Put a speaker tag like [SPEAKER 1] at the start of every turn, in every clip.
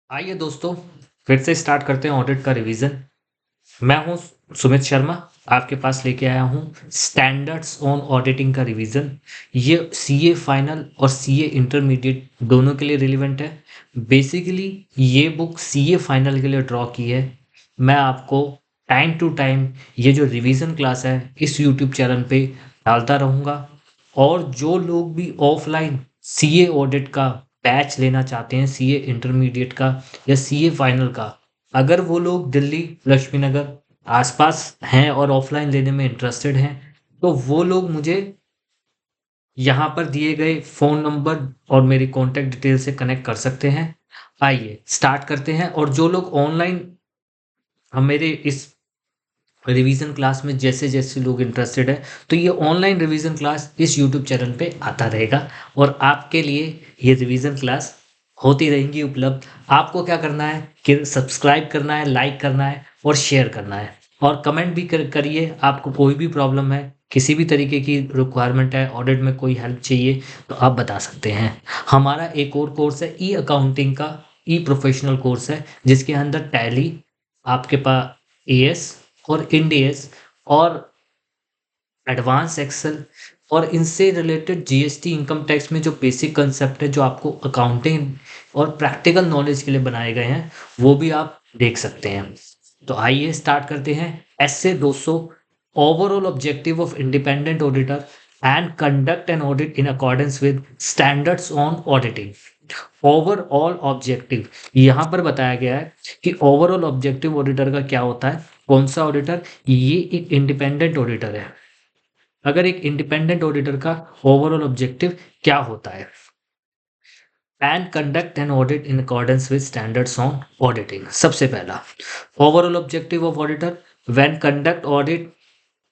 [SPEAKER 1] आइए दोस्तों, फिर से स्टार्ट करते हैं ऑडिट का रिवीजन। मैं हूं सुमित शर्मा, आपके पास लेके आया हूं स्टैंडर्ड्स ऑन ऑडिटिंग का रिवीजन। ये सीए फाइनल और सीए इंटरमीडिएट दोनों के लिए रिलेवेंट है। बेसिकली ये बुक सीए फाइनल के लिए ड्रॉ की है। मैं आपको टाइम टू टाइम ये जो रिवीजन क्लास है इस यूट्यूब चैनल पे डालता रहूँगा। और जो लोग भी ऑफलाइन सीए ऑडिट का बैच लेना चाहते हैं, सीए इंटरमीडिएट का या सीए फाइनल का, अगर वो लोग दिल्ली लक्ष्मी नगर आसपास हैं और ऑफलाइन लेने में इंटरेस्टेड हैं, तो वो लोग मुझे यहाँ पर दिए गए फ़ोन नंबर और मेरी कॉन्टैक्ट डिटेल से कनेक्ट कर सकते हैं। आइए स्टार्ट करते हैं। और जो लोग ऑनलाइन हम मेरे इस रिवीजन क्लास में जैसे जैसे लोग इंटरेस्टेड है, तो ये ऑनलाइन रिवीजन क्लास इस यूट्यूब चैनल पे आता रहेगा और आपके लिए ये रिवीजन क्लास होती रहेंगी उपलब्ध। आपको क्या करना है कि सब्सक्राइब करना है, लाइक करना है और शेयर करना है और कमेंट भी करिए। आपको कोई भी प्रॉब्लम है, किसी भी तरीके की रिक्वायरमेंट है, ऑडिट में कोई हेल्प चाहिए, तो आप बता सकते हैं। हमारा एक और कोर्स है ई अकाउंटिंग का, ई प्रोफेशनल कोर्स है, जिसके अंदर टैली, आपके पास एएस और इंडीएस और एडवांस एक्सेल और इनसे रिलेटेड जीएसटी इनकम टैक्स में जो बेसिक कंसेप्ट है, जो आपको अकाउंटिंग और प्रैक्टिकल नॉलेज के लिए बनाए गए हैं, वो भी आप देख सकते हैं। तो आइए स्टार्ट करते हैं। ऐसे 200 overall objective of independent auditor and conduct an audit in accordance with standards on auditing. Overall objective यहाँ पर बताया गया है कि ओवरऑल ऑब्जेक्टिव ऑडिटर का क्या होता है। कौन सा ऑडिटर? ये एक इंडिपेंडेंट ऑडिटर है। अगर एक इंडिपेंडेंट ऑडिटर का ओवरऑल ऑब्जेक्टिव क्या होता है? And conduct an audit in accordance with standards on auditing. सबसे पहला overall objective of auditor when conduct audit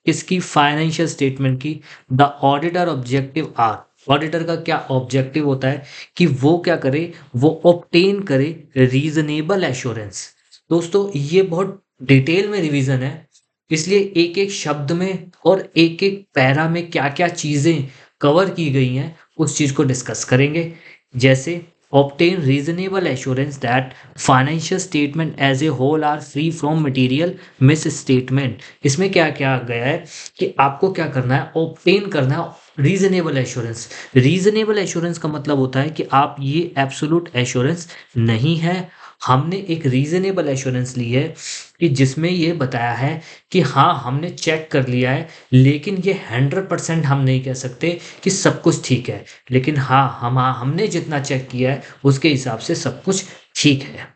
[SPEAKER 1] इसकी फाइनेंशियल स्टेटमेंट की, the auditor objective are, auditor का क्या ऑब्जेक्टिव होता है कि वो क्या करे, वो ऑब्टेन करे रीजनेबल एश्योरेंस। दोस्तों ये बहुत डिटेल में रिवीजन है, इसलिए एक एक शब्द में और एक एक पैरा में क्या क्या चीजें कवर की गई हैं उस चीज को डिस्कस करेंगे। जैसे obtain reasonable assurance that financial statement as a whole are free from material misstatement। इसमें क्या क्या गया है कि आपको क्या करना है, ऑब्टेन करना है रीजनेबल एश्योरेंस। रीजनेबल एश्योरेंस का मतलब होता है कि आप ये एब्सोल्यूट एश्योरेंस नहीं है, हमने एक रीजनेबल एश्योरेंस ली है कि जिसमें ये बताया है कि हाँ हमने चेक कर लिया है, लेकिन ये 100% हम नहीं कह सकते कि सब कुछ ठीक है, लेकिन हाँ हमने जितना चेक किया है उसके हिसाब से सब कुछ ठीक है।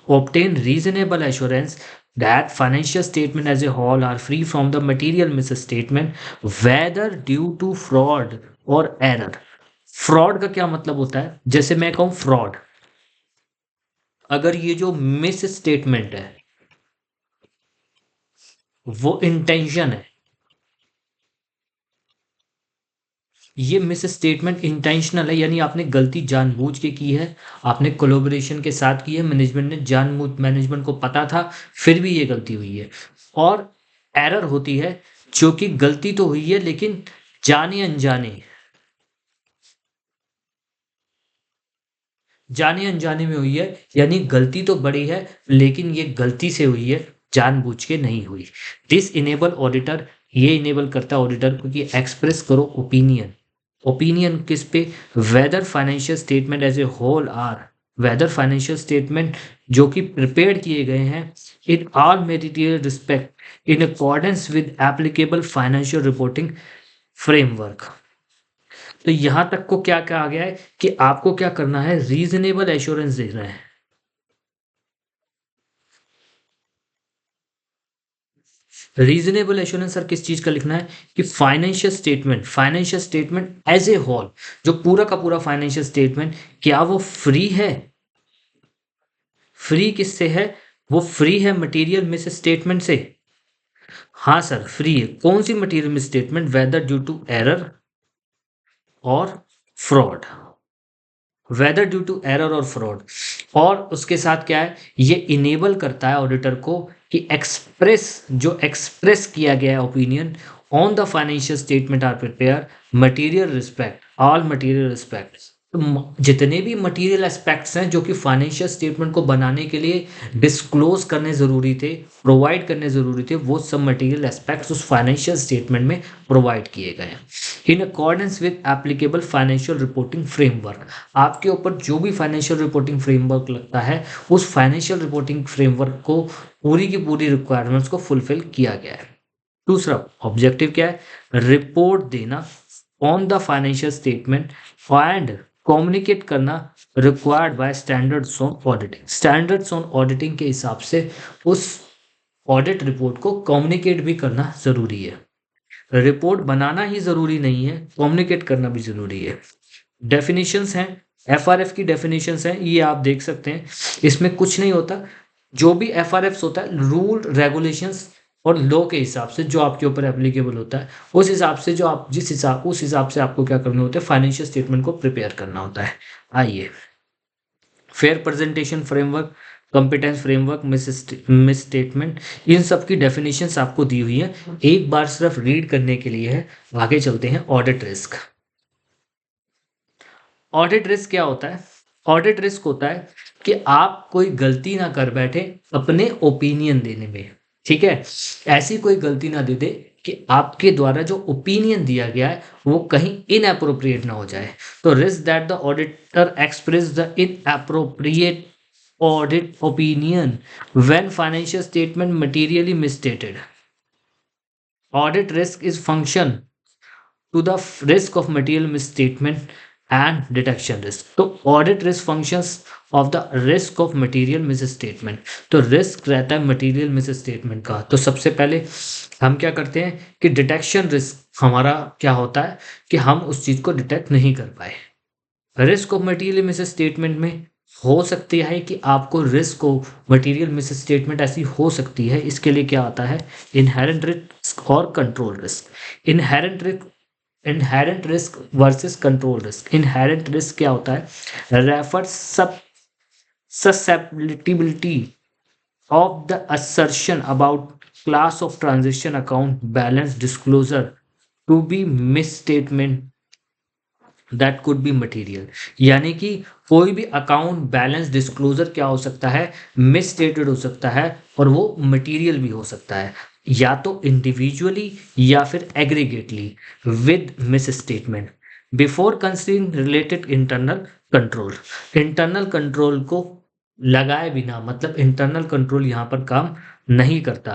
[SPEAKER 1] Obtain reasonable assurance that financial statement as a whole are free from the material misstatement whether due to fraud or error। Fraud का क्या मतलब होता है? जैसे मैं कहूँ फ्रॉड, अगर ये जो मिस स्टेटमेंट है वो इंटेंशन है, ये मिस स्टेटमेंट इंटेंशनल है, यानी आपने गलती जानबूझ के की है, आपने कोलैबोरेशन के साथ की है, मैनेजमेंट ने जानबूझ, मैनेजमेंट को पता था फिर भी ये गलती हुई है। और एरर होती है जो कि गलती तो हुई है लेकिन जाने अनजाने, जाने अनजाने में हुई है, यानी गलती तो बड़ी है लेकिन ये गलती से हुई है, जानबूझ के नहीं हुई। दिस इनेबल ऑडिटर, ये इनेबल करता है ऑडिटर को कि एक्सप्रेस करो ओपिनियन। ओपिनियन किस पे? Whether financial statement as a whole are, whether financial statement जो कि प्रिपेयर किए गए हैं in all material respect in accordance with applicable financial reporting framework. तो यहां तक को क्या क्या आ गया है कि आपको क्या करना है, रीजनेबल एश्योरेंस देना है। रीजनेबल एश्योरेंस सर किस चीज का लिखना है कि financial statement, financial statement as a whole, जो पूरा का पूरा फाइनेंशियल स्टेटमेंट, क्या वो फ्री है? फ्री किससे है? वो फ्री है मटेरियल मिस स्टेटमेंट से। हाँ सर फ्री है। कौन सी material misstatement? Whether due to error और fraud, whether due to error और फ्रॉड। और उसके साथ क्या है, ये इनेबल करता है ऑडिटर को कि एक्सप्रेस, जो एक्सप्रेस किया गया है opinion on the financial statement are prepare material respect, all material respect, जितने भी मटेरियल एस्पेक्ट्स हैं जो कि फाइनेंशियल स्टेटमेंट को बनाने के लिए डिस्क्लोज करने ज़रूरी थे, प्रोवाइड करने ज़रूरी थे, वो सब मटेरियल एस्पेक्ट्स उस फाइनेंशियल स्टेटमेंट में प्रोवाइड किए गए हैं इन accordance with applicable financial reporting framework. आपके ऊपर जो भी फाइनेंशियल रिपोर्टिंग फ्रेमवर्क लगता है, उस फाइनेंशियल रिपोर्टिंग फ्रेमवर्क को पूरी की पूरी रिक्वायरमेंट्स को फुलफिल किया गया है। दूसरा ऑब्जेक्टिव क्या है? रिपोर्ट देना on the financial statement and communicate करना required by standards on auditing. Standards on auditing के हिसाब से उस ऑडिट रिपोर्ट को कम्युनिकेट भी करना जरूरी है। रिपोर्ट बनाना ही जरूरी नहीं है, कम्युनिकेट करना भी जरूरी है। डेफिनेशंस हैं, एफआरएफ की डेफिनेशंस हैं, ये आप देख सकते हैं। इसमें कुछ नहीं होता, जो भी एफआरएफ होता है रूल रेगुलेशंस और लॉ के हिसाब से जो आपके ऊपर एप्लीकेबल होता है, उस हिसाब से जो आप उस हिसाब से आपको क्या करना होता है, फाइनेंशियल स्टेटमेंट को प्रिपेयर करना होता है। आइए, fair presentation framework, competence framework, misstatement, इन सब की डेफिनेशंस आपको दी हुई है, एक बार सिर्फ रीड करने के लिए है। आगे चलते हैं। Audit risk. ऑडिट रिस्क क्या होता है? ऑडिट रिस्क होता है कि आप कोई गलती ना कर बैठे अपने ओपिनियन देने में, ठीक है? ऐसी कोई गलती ना दे दे कि आपके द्वारा जो ओपिनियन दिया गया है वो कहीं इनअप्रोप्रिएट ना हो जाए। तो risk that the auditor express the inappropriate audit opinion when financial statement materially misstated. Audit risk is function to the risk of material misstatement and detection risk. तो audit risk functions of the risk of material misstatement. तो risk रहता है material miss statement का। तो सबसे पहले हम क्या करते हैं कि डिटेक्शन रिस्क हमारा क्या होता है कि हम उस चीज को डिटेक्ट नहीं कर पाए। Risk of material miss statement में हो सकती है कि आपको risk of material miss statement ऐसी हो सकती है, इसके लिए क्या आता है? इनहेरेंट रिस्क और control risk. Inherent risk versus control risk. Inherent risk क्या होता है? Refer susceptibility of the assertion about class of transaction account balance disclosure to be misstatement that could be material. यानी कि कोई भी अकाउंट बैलेंस डिस्क्लोजर क्या हो सकता है? मिस स्टेटेड हो सकता है और वो मटेरियल भी हो सकता है, या तो इंडिविजुअली या फिर aggregately with misstatement before considering related internal control. Internal control को लगाए बिना, मतलब इंटरनल कंट्रोल यहाँ पर काम नहीं करता।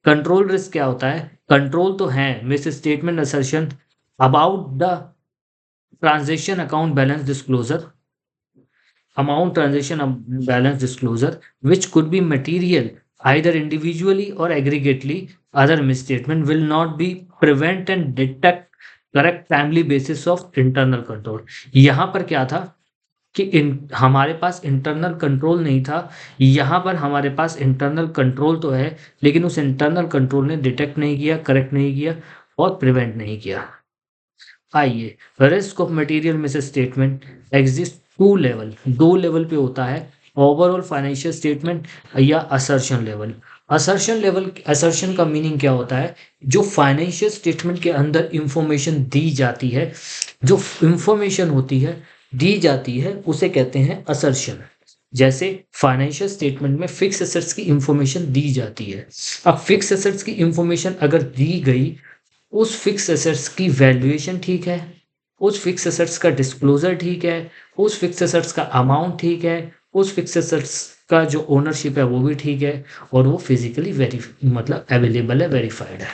[SPEAKER 1] कंट्रोल रिस्क क्या होता है? कंट्रोल तो है miss statement assertion about the transaction account balance disclosure, amount transaction balance disclosure, which could be material either individually or aggregately. Other misstatement will not be prevent and detect correct timely basis of internal control। यहाँ पर क्या था कि हमारे पास internal control नहीं था, यहाँ पर हमारे पास इंटरनल कंट्रोल तो है, लेकिन उस इंटरनल कंट्रोल ने डिटेक्ट नहीं किया, करेक्ट नहीं किया और प्रिवेंट नहीं किया। आइए, risk of material miss statement exist दो लेवल पे होता है। ओवरऑल फाइनेंशियल स्टेटमेंट या असर्शन लेवल। असर्शन का मीनिंग क्या होता है? जो फाइनेंशियल स्टेटमेंट के अंदर इंफॉर्मेशन दी जाती है, जो इंफॉर्मेशन होती है दी जाती है, उसे कहते हैं असर्शन। जैसे फाइनेंशियल स्टेटमेंट में फिक्स एसेट्स की इंफॉर्मेशन दी जाती है। अब फिक्स एसेट्स की इंफॉर्मेशन अगर दी गई, उस फिक्स एसेट्स की वैल्यूएशन ठीक है, उस फिक्स एसेट्स का डिस्क्लोजर ठीक है, उस फिक्स एसेट्स का अमाउंट ठीक है, उस फिक्स एसेट्स का जो ओनरशिप है वो भी ठीक है, और वो फिजिकली मतलब अवेलेबल है, वेरीफाइड है।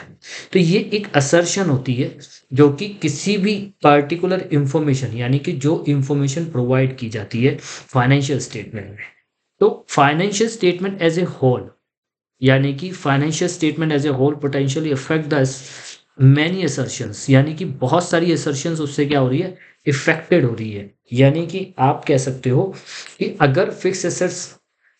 [SPEAKER 1] तो ये एक असर्शन होती है जो कि किसी भी पर्टिकुलर इंफॉर्मेशन, यानी कि जो इंफॉर्मेशन प्रोवाइड की जाती है फाइनेंशियल स्टेटमेंट में। तो financial statement as a whole, यानी कि financial statement as a whole potentially affect the many assertions, यानी कि बहुत सारी असर्शंस उससे क्या हो रही है? इफेक्टेड हो रही है। यानी कि आप कह सकते हो कि अगर fix assets,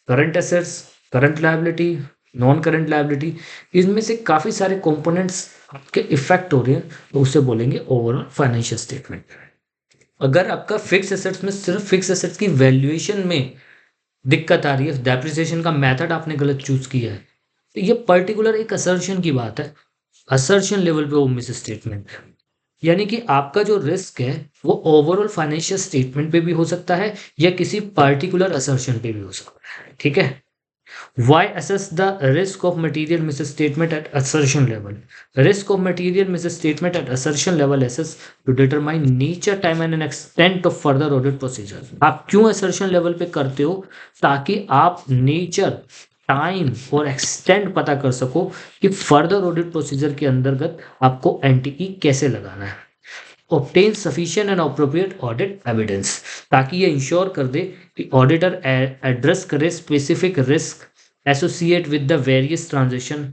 [SPEAKER 1] current liability, non current liability, इनमें से काफ़ी सारे कंपोनेंट्स आपके इफेक्ट हो रहे हैं, तो उसे बोलेंगे ओवरऑल फाइनेंशियल स्टेटमेंट। अगर आपका फिक्स एसेट्स में सिर्फ फिक्स एसेट्स की वैल्यूएशन में दिक्कत आ रही है, डेप्रिसिएशन का मेथड आपने गलत चूज किया है, तो ये पर्टिकुलर एक असर्शन की बात है। असर्शन लेवल पे वो मिस स्टेटमेंट है। यानी कि आपका जो रिस्क है वो ओवरऑल फाइनेंशियल स्टेटमेंट पे भी हो सकता है या किसी पर्टिकुलर असर्शन पे भी हो सकता है। ठीक है। Why assess the risk of material misstatement at assertion level? Risk of material misstatement at assertion level assess to determine nature, time and extent of further audit procedure. आप क्यों assertion level पे करते हो? ताकि आप nature, टाइम और extend पता कर सको कि फर्दर ऑडिट प्रोसीजर के अंतर्गत आपको एंटिटी कैसे लगाना है। Obtain sufficient and appropriate audit evidence, ताकि ये इंश्योर कर दे कि ऑडिटर एड्रेस करे specific risk associate with the various transaction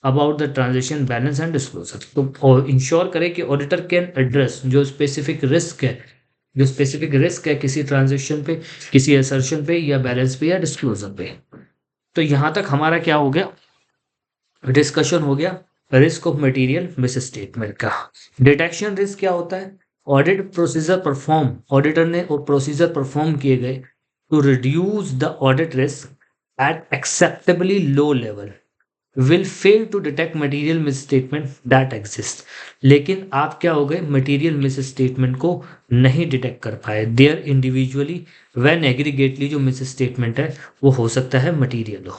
[SPEAKER 1] about the transaction balance and disclosure. तो इंश्योर करे कि ऑडिटर कैन एड्रेस जो स्पेसिफिक रिस्क है किसी ट्रांजेक्शन पे, किसी असर्शन पे या बैलेंस पे या डिस्क्लोजर पे। तो यहाँ तक हमारा क्या हो गया, डिस्कशन हो गया रिस्क ऑफ मटेरियल मिसस्टेटमेंट का। डिटेक्शन रिस्क क्या होता है? ऑडिटर ने प्रोसीजर परफॉर्म किए गए to reduce the audit risk at acceptably low level will fail to detect material misstatement that exist. लेकिन आप क्या हो गए, मटेरियल मिसस्टेटमेंट को नहीं डिटेक्ट कर पाए देयर इंडिविजुअली व्हेन एग्रीगेटली जो मिसस्टेटमेंट है वो हो सकता है मटेरियल हो।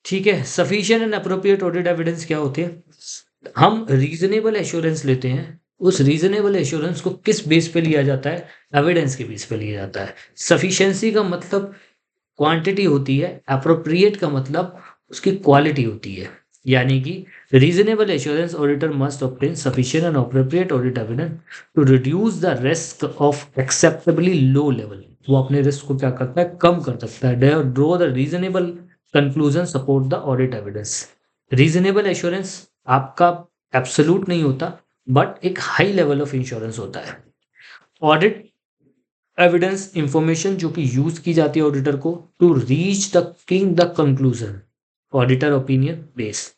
[SPEAKER 1] ठीक है। Sufficient and appropriate audit evidence क्या होते हैं? हम रीजनेबल एश्योरेंस लेते हैं, उस रीजनेबल एश्योरेंस को किस बेस पे लिया जाता है? एविडेंस के बेस पे लिया जाता है। सफिशिएंसी का मतलब क्वांटिटी होती है, अप्रोप्रिएट का मतलब उसकी क्वालिटी होती है। यानी कि reasonable assurance auditor must obtain sufficient and appropriate audit evidence to reduce the risk of acceptably low level. वो अपने रिस्क को क्या करता है, कम कर सकता है। Draw the reasonable conclusion support the audit evidence. Reasonable assurance आपका एब्सोल्यूट नहीं होता, बट एक हाई लेवल ऑफ इंश्योरेंस होता है। ऑडिट एविडेंस इंफॉर्मेशन जो कि यूज की जाती है ऑडिटर को to reach the conclusion auditor opinion base.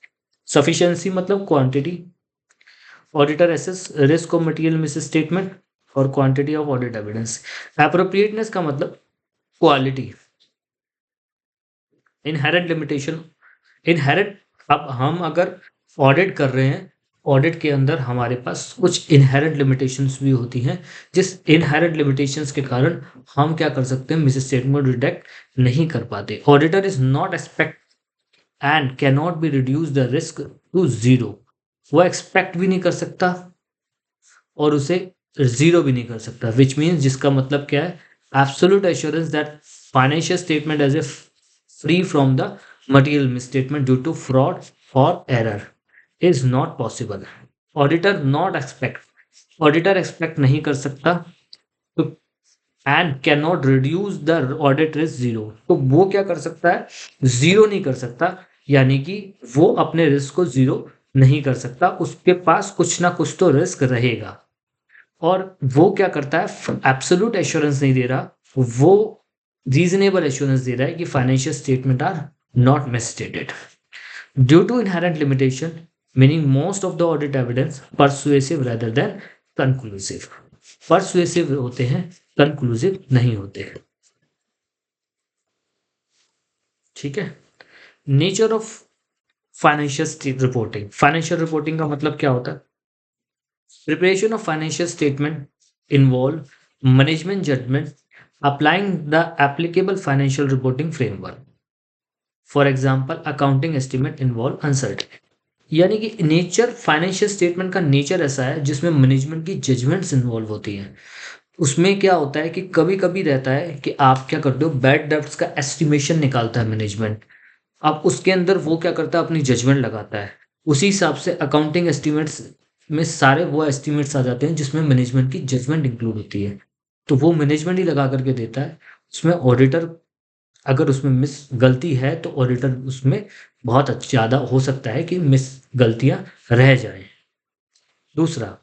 [SPEAKER 1] Sufficiency मतलब quantity, auditor assess risk of material misstatement और quantity of audit evidence. Appropriateness का मतलब क्वालिटी। इनहेरेंट लिमिटेशन, इनहेरेंट, अब हम अगर ऑडिट कर रहे हैं, ऑडिट के अंदर हमारे पास कुछ इनहेरेंट लिमिटेशंस भी होती हैं, जिस इनहेरेंट लिमिटेशंस के कारण हम क्या कर सकते हैं, मिस स्टेटमेंट डिटेक्ट नहीं कर पाते। Auditor is not expect and can not be reduce the risk to zero. वो एक्सपेक्ट भी नहीं कर सकता और उसे जीरो भी नहीं कर सकता, विच मीन्स जिसका मतलब क्या है, absolute assurance that financial statement as a free from the material misstatement due to fraud or error is not possible. Auditor expect नहीं कर सकता तो and cannot reduce the audit risk zero। तो वो क्या कर सकता है, जीरो नहीं कर सकता, यानी कि वो अपने रिस्क को जीरो नहीं कर सकता, उसके पास कुछ ना कुछ तो रिस्क रहेगा। और वो क्या करता है, एब्सोल्यूट एश्योरेंस नहीं दे रहा, वो रीजनेबल एश्योरेंस दे रहा है कि financial statement are not misstated due to inherent limitation, meaning most of the audit evidence persuasive rather than conclusive. Persuasive होते हैं, कंक्लूसिव नहीं होते हैं। ठीक है। Nature of financial reporting. Financial reporting का मतलब क्या होता है? Preparation of financial statement involve management judgement applying the applicable financial reporting framework. For example, accounting estimate involve uncertainty। यानी कि नेचर, फाइनेंशियल स्टेटमेंट का नेचर ऐसा है जिसमें मैनेजमेंट की जजमेंट्स इन्वॉल्व होती हैं। उसमें क्या होता है कि कभी कभी रहता है कि आप क्या करते हो, बैड डेब्ट्स का एस्टिमेशन निकालता है मैनेजमेंट। अब उसके अंदर वो क्या करता है, अपनी जजमेंट लगाता है। उसी हिसाब से अकाउंटिंग एस्टिमेट्स में सारे वो एस्टिमेट्स आ जाते हैं जिसमें मैनेजमेंट की जजमेंट इंक्लूड होती है, तो वो मैनेजमेंट ही लगा करके देता है। उसमें ऑडिटर अगर उसमें मिस गलती है तो ऑडिटर उसमें बहुत ज़्यादा हो सकता है कि मिस गलतियां रह जाएं। दूसरा,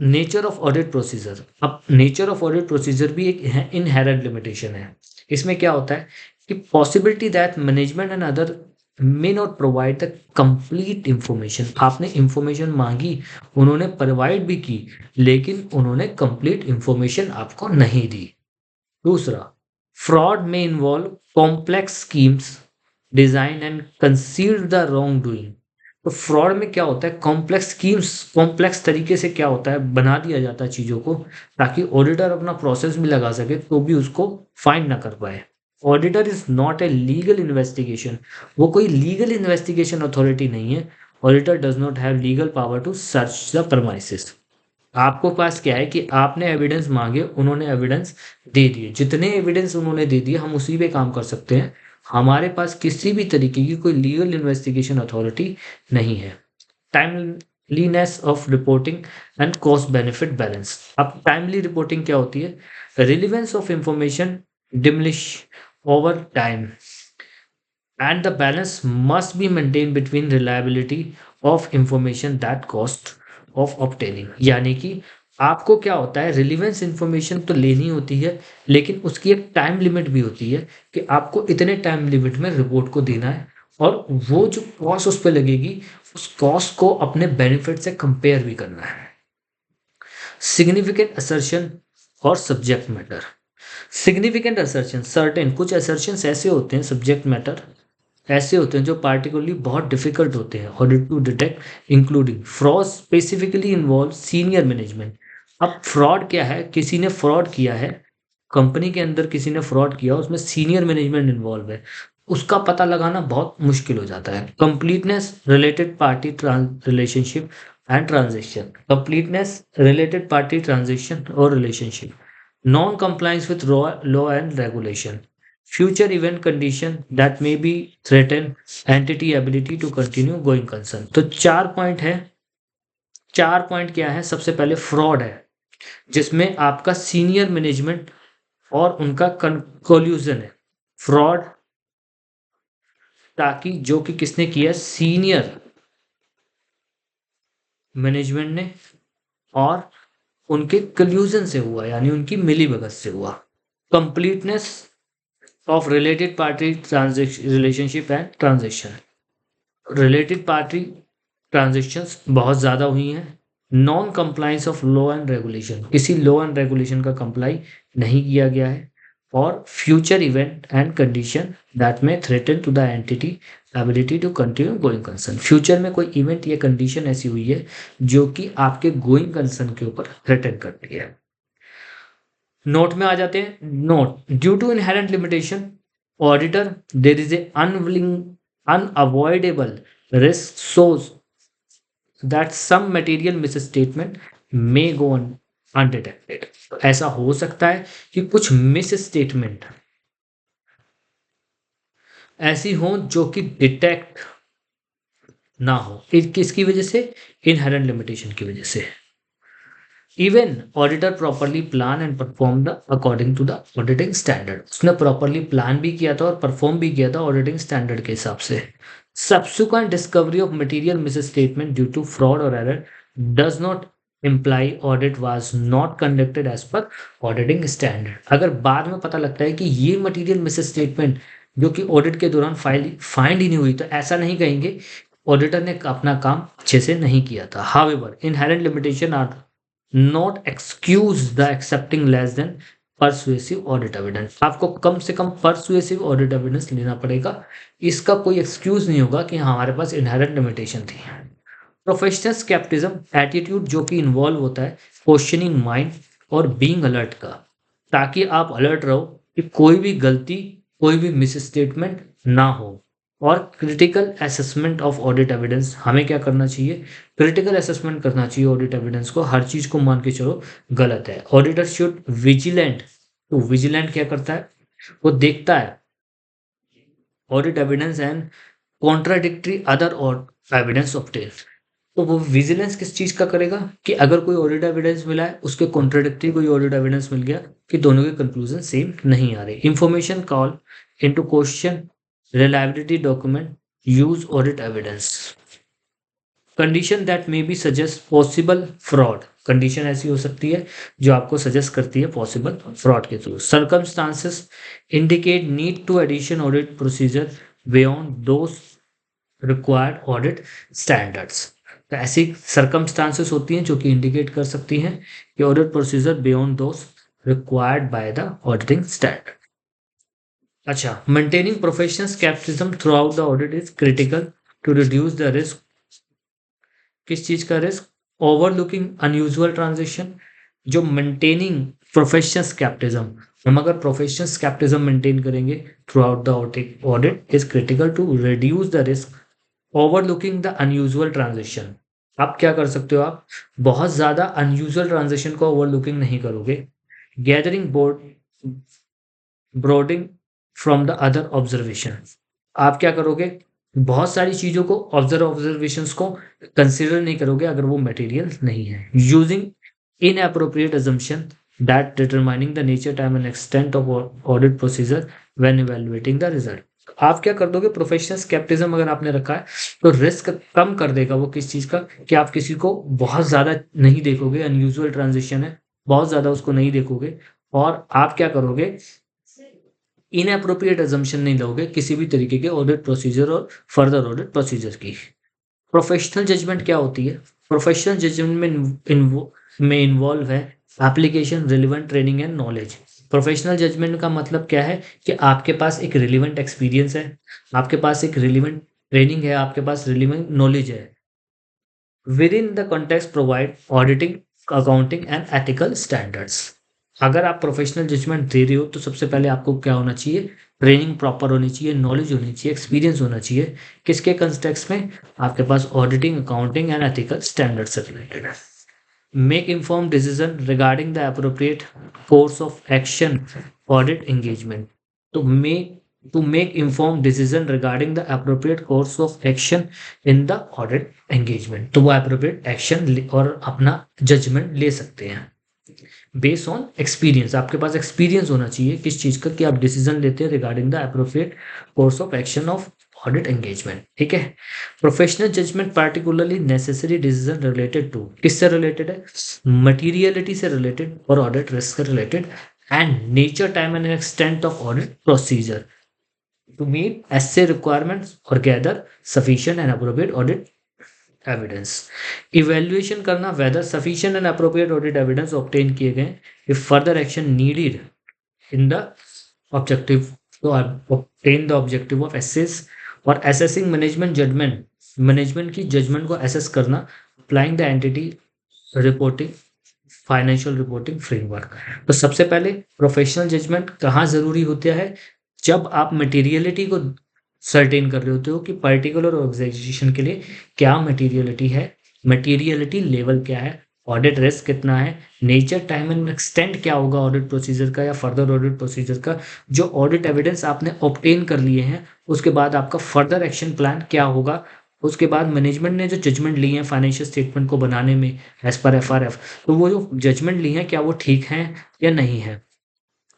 [SPEAKER 1] नेचर ऑफ ऑडिट प्रोसीजर। अब नेचर ऑफ ऑडिट प्रोसीजर भी एक इनहेरेंट लिमिटेशन है। इसमें क्या होता है कि possibility that management and other may not provide the complete information. आपने इंफॉर्मेशन मांगी, उन्होंने प्रोवाइड भी की, लेकिन उन्होंने कंप्लीट इंफॉर्मेशन आपको नहीं दी। दूसरा, फ्रॉड में involve complex schemes design and concealed the wrong doing. तो फ्रॉड में क्या होता है, कॉम्प्लेक्स स्कीम्स, कॉम्प्लेक्स तरीके से क्या होता है, बना दिया जाता है चीज़ों को ताकि ऑडिटर अपना प्रोसेस भी लगा सके तो भी उसको फाइंड ना कर पाए। Auditor is not a legal investigation, वो कोई लीगल इन्वेस्टिगेशन अथॉरिटी नहीं है। Auditor does not have legal power to search the premises. आपको पास क्या है कि आपने एविडेंस मांगे, उन्होंने एविडेंस दे दिए, जितने एविडेंस उन्होंने दे दिए हम उसी पे काम कर सकते हैं। हमारे पास किसी भी तरीके की कोई लीगल इन्वेस्टिगेशन अथॉरिटी नहीं है। Timeliness of reporting and cost benefit balance. अब टाइमली रिपोर्टिंग क्या होती है, relevance of information diminish over time and the balance must be maintained between reliability of information that cost of obtaining। यानी कि आपको क्या होता है, रिलीवेंस इंफॉर्मेशन तो लेनी होती है लेकिन उसकी एक टाइम लिमिट भी होती है कि आपको इतने टाइम लिमिट में रिपोर्ट को देना है और वो जो कॉस्ट उस पर लगेगी उस कॉस्ट को अपने बेनिफिट से कंपेयर भी करना है। सिग्निफिकेंट असर्शन और subject matter. Significant assertion, certain कुछ असर्शंस ऐसे होते हैं, सब्जेक्ट मैटर ऐसे होते हैं जो पार्टिकुलरली बहुत डिफिकल्ट होते हैं audit to detect, including fraud specifically involve senior management. अब फ्रॉड क्या है, किसी ने फ्रॉड किया है, कंपनी के अंदर किसी ने फ्रॉड किया, उसमें सीनियर मैनेजमेंट इन्वॉल्व है, उसका पता लगाना बहुत मुश्किल हो जाता है। Completeness related party relationship and transaction, completeness related party transaction और relationship, non compliance with law and regulation, future event condition that may be threaten entity ability to continue going concern। तो 4 पॉइंट है। 4 point क्या है, सबसे पहले fraud है जिसमें आपका सीनियर मैनेजमेंट और उनका कोल्यूजन है। फ्रॉड ताकि जो कि किसने किया, सीनियर मैनेजमेंट ने और उनके कल्यूजन से हुआ, यानी उनकी मिलीभगत से हुआ। Completeness of related party relationship and transaction, related party transactions बहुत ज़्यादा हुई हैं। Non compliance of law and regulation, किसी लॉ एंड रेगुलेशन का कंप्लाई नहीं किया गया है। और future event and condition that may threaten to the entity ability to continue going concern, future में कोई इवेंट या कंडीशन ऐसी हुई है जो कि आपके गोइंग कंसर्न के ऊपर थ्रेटन करती है। नोट में आ जाते हैं। Note, due to inherent limitation auditor there is a unwilling unavoidable risk shows that some material misstatement may go undetected। तो ऐसा हो सकता है कि कुछ मिस स्टेटमेंट ऐसी हो जो कि डिटेक्ट ना हो, किसकी वजह से, इनहेरेंट लिमिटेशन की वजह से। Even auditor properly plan and perform the according to the auditing standard, उसने प्रॉपरली प्लान भी किया था और परफॉर्म भी किया था ऑडिटिंग स्टैंडर्ड के हिसाब से। Subsequent discovery of material misstatement due to fraud or error does not imply audit was not conducted as per auditing standard। अगर बाद में पता लगता है कि ये मटेरियल मिसस्टेटमेंट जो कि ऑडिट के दौरान फाइंड ही नहीं हुई, तो ऐसा नहीं कहेंगे ऑडिटर ने अपना काम अच्छे से नहीं किया था। However inherent limitation are not excuse the accepting less than persuasive audit evidence. आपको कम से कम परसुएसिव ऑडिट एविडेंस लेना पड़ेगा, इसका कोई एक्सक्यूज नहीं होगा कि हमारे पास इनहेरेंट लिमिटेशन थी। प्रोफेशनल स्केप्टिज्म, एटीट्यूड जो कि इन्वॉल्व होता है क्वेश्चनिंग माइंड और बीइंग अलर्ट का, ताकि आप अलर्ट रहो कि कोई भी गलती, कोई भी मिस स्टेटमेंट ना हो। और critical assessment of audit evidence, हमें क्या करना चाहिए, क्रिटिकल असेसमेंट करना चाहिए ऑडिट एविडेंस को, हर चीज को मान के चलो गलत है। ऑडिटर शुड विजिलेंट, तो विजिलेंट क्या करता है, वो देखता है audit evidence and contradictory other और एविडेंस ऑब्टेन। तो वो विजिलेंस किस चीज का करेगा कि अगर कोई ऑडिट एविडेंस मिला है उसके कॉन्ट्राडिक्टरी कोई ऑडिट एविडेंस मिल गया कि दोनों के कंक्लूजन सेम नहीं आ रहे। Information call into question reliability document use audit evidence. Condition that may be suggest possible fraud, condition ऐसी हो सकती है जो आपको सजेस्ट करती है पॉसिबल फ्रॉड के थ्रू। Circumstances indicate need to addition audit procedure beyond those required audit standards. तो ऐसी सर्कमस्टांसेस होती हैं जो कि इंडिकेट कर सकती हैं कि audit procedure beyond those required by the auditing standard. अच्छा, maintaining professional scepticism throughout the audit is critical to reduce the risk किस चीज का रिस्क? ओवरलुकिंग अनयूजुअल ट्रांजेक्शन, जो मेंटेनिंग प्रोफेशनल स्केप्टिज्म, हम अगर प्रोफेशनल स्केप्टिज्म मेंटेन करेंगे throughout the audit is critical to reduce the risk. Overlooking the unusual transaction, आप क्या कर सकते हो? आप बहुत ज्यादा अनयूजुअल ट्रांजेक्शन को ओवरलुकिंग नहीं करोगे। Gathering board broading from the other observation, आप क्या करोगे? बहुत सारी चीजों को ऑब्जर्वेशंस को कंसिडर नहीं करोगे अगर वो मटेरियल नहीं है। Using inappropriate assumption that determining the nature, time and extent of audit procedure when evaluating the result, आप क्या कर दोगे? प्रोफेशनल स्केप्टिज्म अगर आपने रखा है तो रिस्क कम कर देगा वो किस चीज का, कि आप किसी को बहुत ज्यादा नहीं देखोगे, अनयूजुअल ट्रांजेक्शन है, बहुत ज्यादा उसको नहीं देखोगे, और आप क्या करोगे? इनएप्रोप्रिएट अजम्पशन नहीं लोगे किसी भी तरीके के ऑडिट प्रोसीजर और फर्दर ऑडिट प्रोसीजर की। प्रोफेशनल जजमेंट क्या होती है? प्रोफेशनल जजमेंट में इन्वॉल्व है application, relevant training and knowledge. Professional judgement का मतलब क्या है? कि आपके पास एक रिलेवेंट एक्सपीरियंस है, आपके पास एक रिलेवेंट ट्रेनिंग है, आपके पास रिलेवेंट नॉलेज है with in the context provide auditing, accounting and ethical standards. अगर आप प्रोफेशनल जजमेंट दे रहे हो तो सबसे पहले आपको क्या होना चाहिए? ट्रेनिंग प्रॉपर होनी चाहिए, नॉलेज होनी चाहिए, एक्सपीरियंस होना चाहिए। किसके कंटेक्स्ट में? आपके पास auditing, accounting and ethical standard से रिलेटेड है। Make inform decision regarding the appropriate course of action audit engagement, तो make inform decision regarding the appropriate course of action in the audit engagement, तो वो appropriate action और अपना judgement ले सकते हैं बेस्ड ऑन एक्सपीरियंस। आपके पास एक्सपीरियंस होना चाहिए किस चीज का, कि आप डिसीजन लेते हैं regarding the appropriate course of action of audit engagement. ठीक है। Professional judgement particularly necessary decision related to, किससे रिलेटेड है? मटीरियलिटी से रिलेटेड और ऑडिट रिस्क से related, and nature, time and extent of audit procedure to meet essay requirements or gather sufficient and appropriate audit evidence। Evaluation करना whether sufficient and appropriate audit evidence obtain किए गए, if further action needed in the objective to obtain the objective of assess, और assessing management judgment, management की judgement को assess करना, applying the entity reporting, financial reporting framework. तो सबसे पहले professional judgement कहाँ जरूरी होता है? जब आप मटेरियलिटी को सर्टेन कर रहे होते हो कि पर्टिकुलर ऑर्गेनाइजेशन के लिए क्या मटेरियलिटी है, मटेरियलिटी लेवल क्या है, ऑडिट रिस्क कितना है, नेचर, टाइम एंड एक्सटेंट क्या होगा ऑडिट प्रोसीजर का या फर्दर ऑडिट प्रोसीजर का, जो ऑडिट एविडेंस आपने ऑब्टेन कर लिए हैं उसके बाद आपका फर्दर एक्शन प्लान क्या होगा, उसके बाद मैनेजमेंट ने जो जजमेंट ली है फाइनेंशियल स्टेटमेंट को बनाने में एज पर एफआरएफ, तो वो जो जजमेंट ली है क्या वो ठीक है या नहीं है,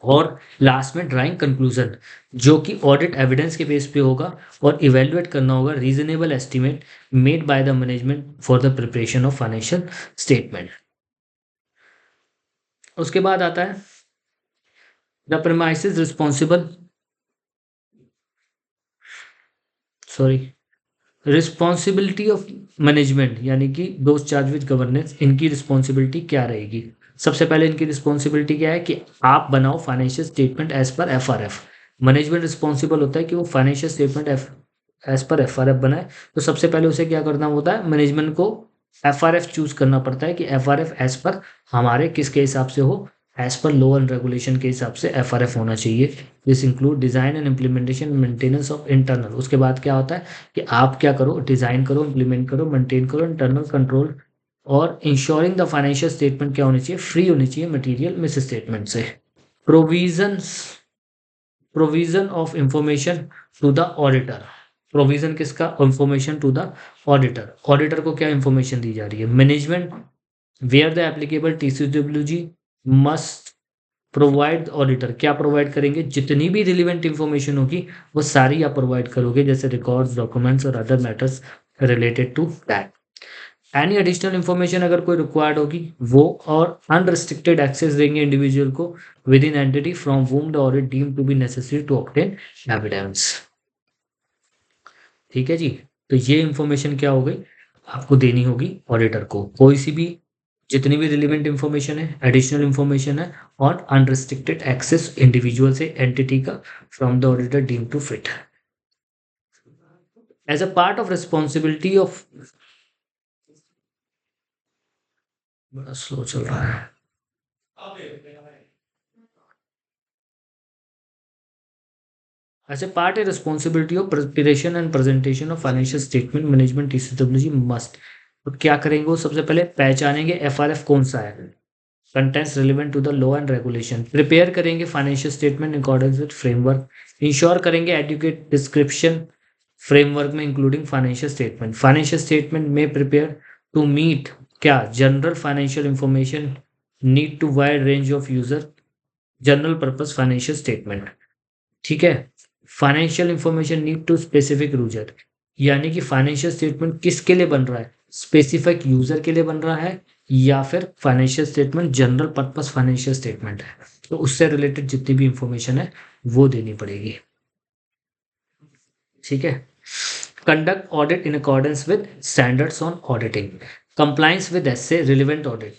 [SPEAKER 1] और लास्ट में ड्राइंग कंक्लूजन जो कि ऑडिट एविडेंस के बेस पे होगा, और इवेल्युएट करना होगा reasonable estimate made by the management for the preparation of financial statement. उसके बाद आता है the premises responsible, sorry, responsibility of management, यानी कि दोज चार्ज विद गवर्नेंस, इनकी रिस्पॉन्सिबिलिटी क्या रहेगी? सबसे पहले इनकी रिस्पॉन्सिबिलिटी क्या है? कि आप बनाओ financial statement as per FRF. Management responsible होता है कि वो financial statement as per FRF बनाए। तो सबसे पहले उसे क्या करना होता है? मैनेजमेंट को एफआरएफ चूज करना पड़ता है कि एफआरएफ एज पर हमारे किसके हिसाब से हो, as per law and regulation के हिसाब से एफआरएफ होना चाहिए। This include design and implementation, maintenance of internal. उसके बाद क्या होता है कि आप क्या करो? डिजाइन करो, इम्प्लीमेंट करो, मेंटेन करो इंटरनल कंट्रोल, और इंश्योरिंग द फाइनेंशियल स्टेटमेंट क्या होनी चाहिए? फ्री होनी चाहिए मटेरियल मिस स्टेटमेंट से। Provisions, provision of information to the auditor, provision किसका? Information to the auditor. Auditor को क्या इंफॉर्मेशन दी जा रही है? Management where the applicable TCWG must provide, auditor क्या प्रोवाइड करेंगे? जितनी भी रिलेवेंट इंफॉर्मेशन होगी वो सारी आप प्रोवाइड करोगे, जैसे रिकॉर्ड्स, डॉक्यूमेंट्स और other matters related to that. Any additional information अगर कोई रिक्वायर्ड होगी वो, और अनरिस्ट्रिक्टेड एक्सेस देंगे इंडिविजुअल को within entity from whom the audit deem to be necessary to obtain evidence. ठीक है जी। तो ये इंफॉर्मेशन क्या हो गई? आपको देनी होगी ऑडिटर को, कोई सी भी, जितनी भी रिलेवेंट इंफॉर्मेशन है, एडिशनल इंफॉर्मेशन है, और अनरिस्ट्रिक्टेड एक्सेस इंडिविजुअल से एंटिटी का from the auditor deem to fit. As a part of responsibility of बड़ा स्लो चल रहा है। As a part and responsibility of preparation and presentation of financial statement management TCWG must, तो क्या करेंगे वो सबसे पहले पहचानेंगे एफआरएफ कौन सा है, contents relevant to the law and regulation, prepare करेंगे financial statement in accordance with framework, ensure करेंगे एडुकेट डिस्क्रिप्शन फ्रेमवर्क में इंक्लूडिंग फाइनेंशियल स्टेटमेंट में प्रिपेयर टू मीट क्या general financial information need to wide range of user general purpose financial statement. ठीक है, financial information need to specific user, यानी कि financial statement किसके लिए बन रहा है, स्पेसिफिक यूजर के लिए बन रहा है या फिर financial statement general purpose financial statement है, तो उससे रिलेटेड जितनी भी इंफॉर्मेशन है वो देनी पड़ेगी। ठीक है, conduct audit in accordance with standards on auditing, compliance with SA relevant audit.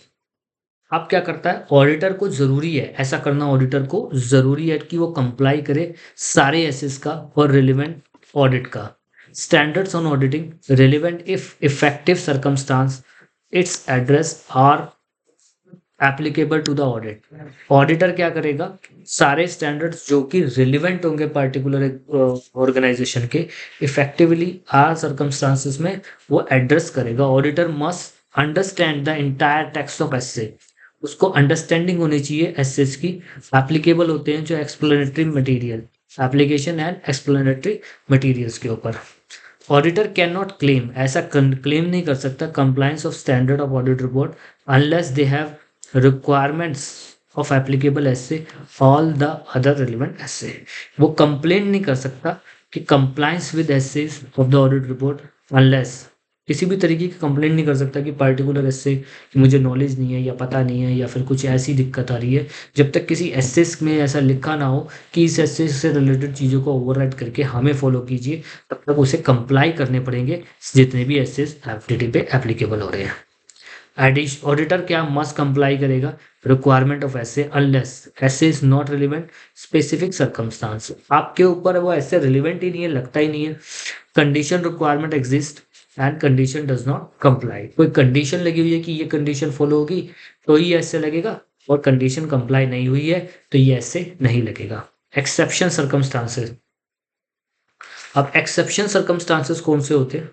[SPEAKER 1] अब क्या करता है ऑडिटर को, जरूरी है ऐसा करना, ऑडिटर को जरूरी है कि वो कंप्लाई करे सारे एसेस का और रिलेवेंट ऑडिट का। Standards on auditing relevant if effective circumstance its address are applicable to the audit. Auditor क्या करेगा, सारे स्टैंडर्ड्स जो कि रिलेवेंट होंगे पर्टिकुलर ऑर्गेनाइजेशन के, इफेक्टिवली आर सर्कमस्टांसेस में वो एड्रेस करेगा। Auditor must understand the entire text of SA, उसको अंडरस्टैंडिंग होनी चाहिए एसेस की। एप्लीकेबल होते हैं जो explanatory material, application and explanatory materials के ऊपर। ऑडिटर कैन नॉट क्लेम, ऐसा क्लेम नहीं कर सकता compliance of standard of audit report unless they have requirements of applicable essay all the other relevant essay। वो कंप्लेन नहीं कर सकता कि compliance with essays of the audit report unless, किसी भी तरीके की कंप्लेन नहीं कर सकता कि पर्टिकुलर एसे की मुझे नॉलेज नहीं है या पता नहीं है या फिर कुछ ऐसी दिक्कत आ रही है, जब तक किसी एसेस में ऐसा लिखा ना हो कि इस एसे से रिलेटेड चीज़ों को ओवरराइड करके हमें फॉलो कीजिए, तब तक उसे कंप्लाई करने पड़ेंगे जितने भी एसेस एफडीटी पे एप्लीकेबल हो रहे हैं। ऑडिटर क्या मस्ट कंप्लाई करेगा, requirement of essay unless essay is not relevant specific circumstance, आपके ऊपर वो ऐसे रिलेवेंट ही नहीं है, लगता ही नहीं है। Condition requirement exist and condition does not comply, कोई कंडीशन लगी हुई है कि ये कंडीशन फॉलो होगी तो ही ऐसे लगेगा, और कंडीशन कंप्लाई नहीं हुई है तो ये ऐसे नहीं लगेगा। एक्सेप्शन सर्कमस्टांसेस, अब एक्सेप्शन सर्कमस्टांसेस कौन से होते हैं,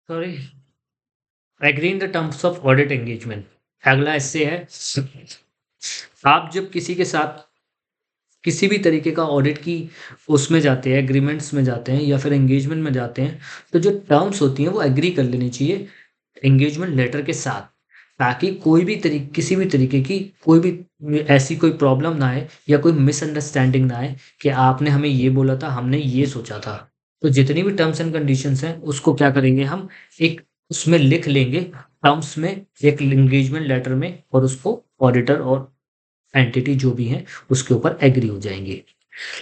[SPEAKER 1] sorry, agree in the terms of audit engagement. अगला इससे है, आप जब किसी के साथ किसी भी तरीके का ऑडिट की उसमें जाते हैं, एग्रीमेंट्स में जाते हैं या फिर एंगेजमेंट में जाते हैं, तो जो टर्म्स होती हैं वो एग्री कर लेनी चाहिए एंगेजमेंट लेटर के साथ, ताकि कोई भी तरीके किसी भी तरीके की कोई भी ऐसी कोई प्रॉब्लम ना आए या कोई मिसअंडरस्टैंडिंग ना आए कि आपने हमें ये बोला था, हमने ये सोचा था। तो जितनी भी टर्म्स एंड कंडीशंस हैं उसको क्या करेंगे हम, एक उसमें लिख लेंगे टर्म्स में, एक एंगेजमेंट लेटर में, और उसको ऑडिटर और एंटिटी जो भी हैं उसके ऊपर एग्री हो जाएंगे।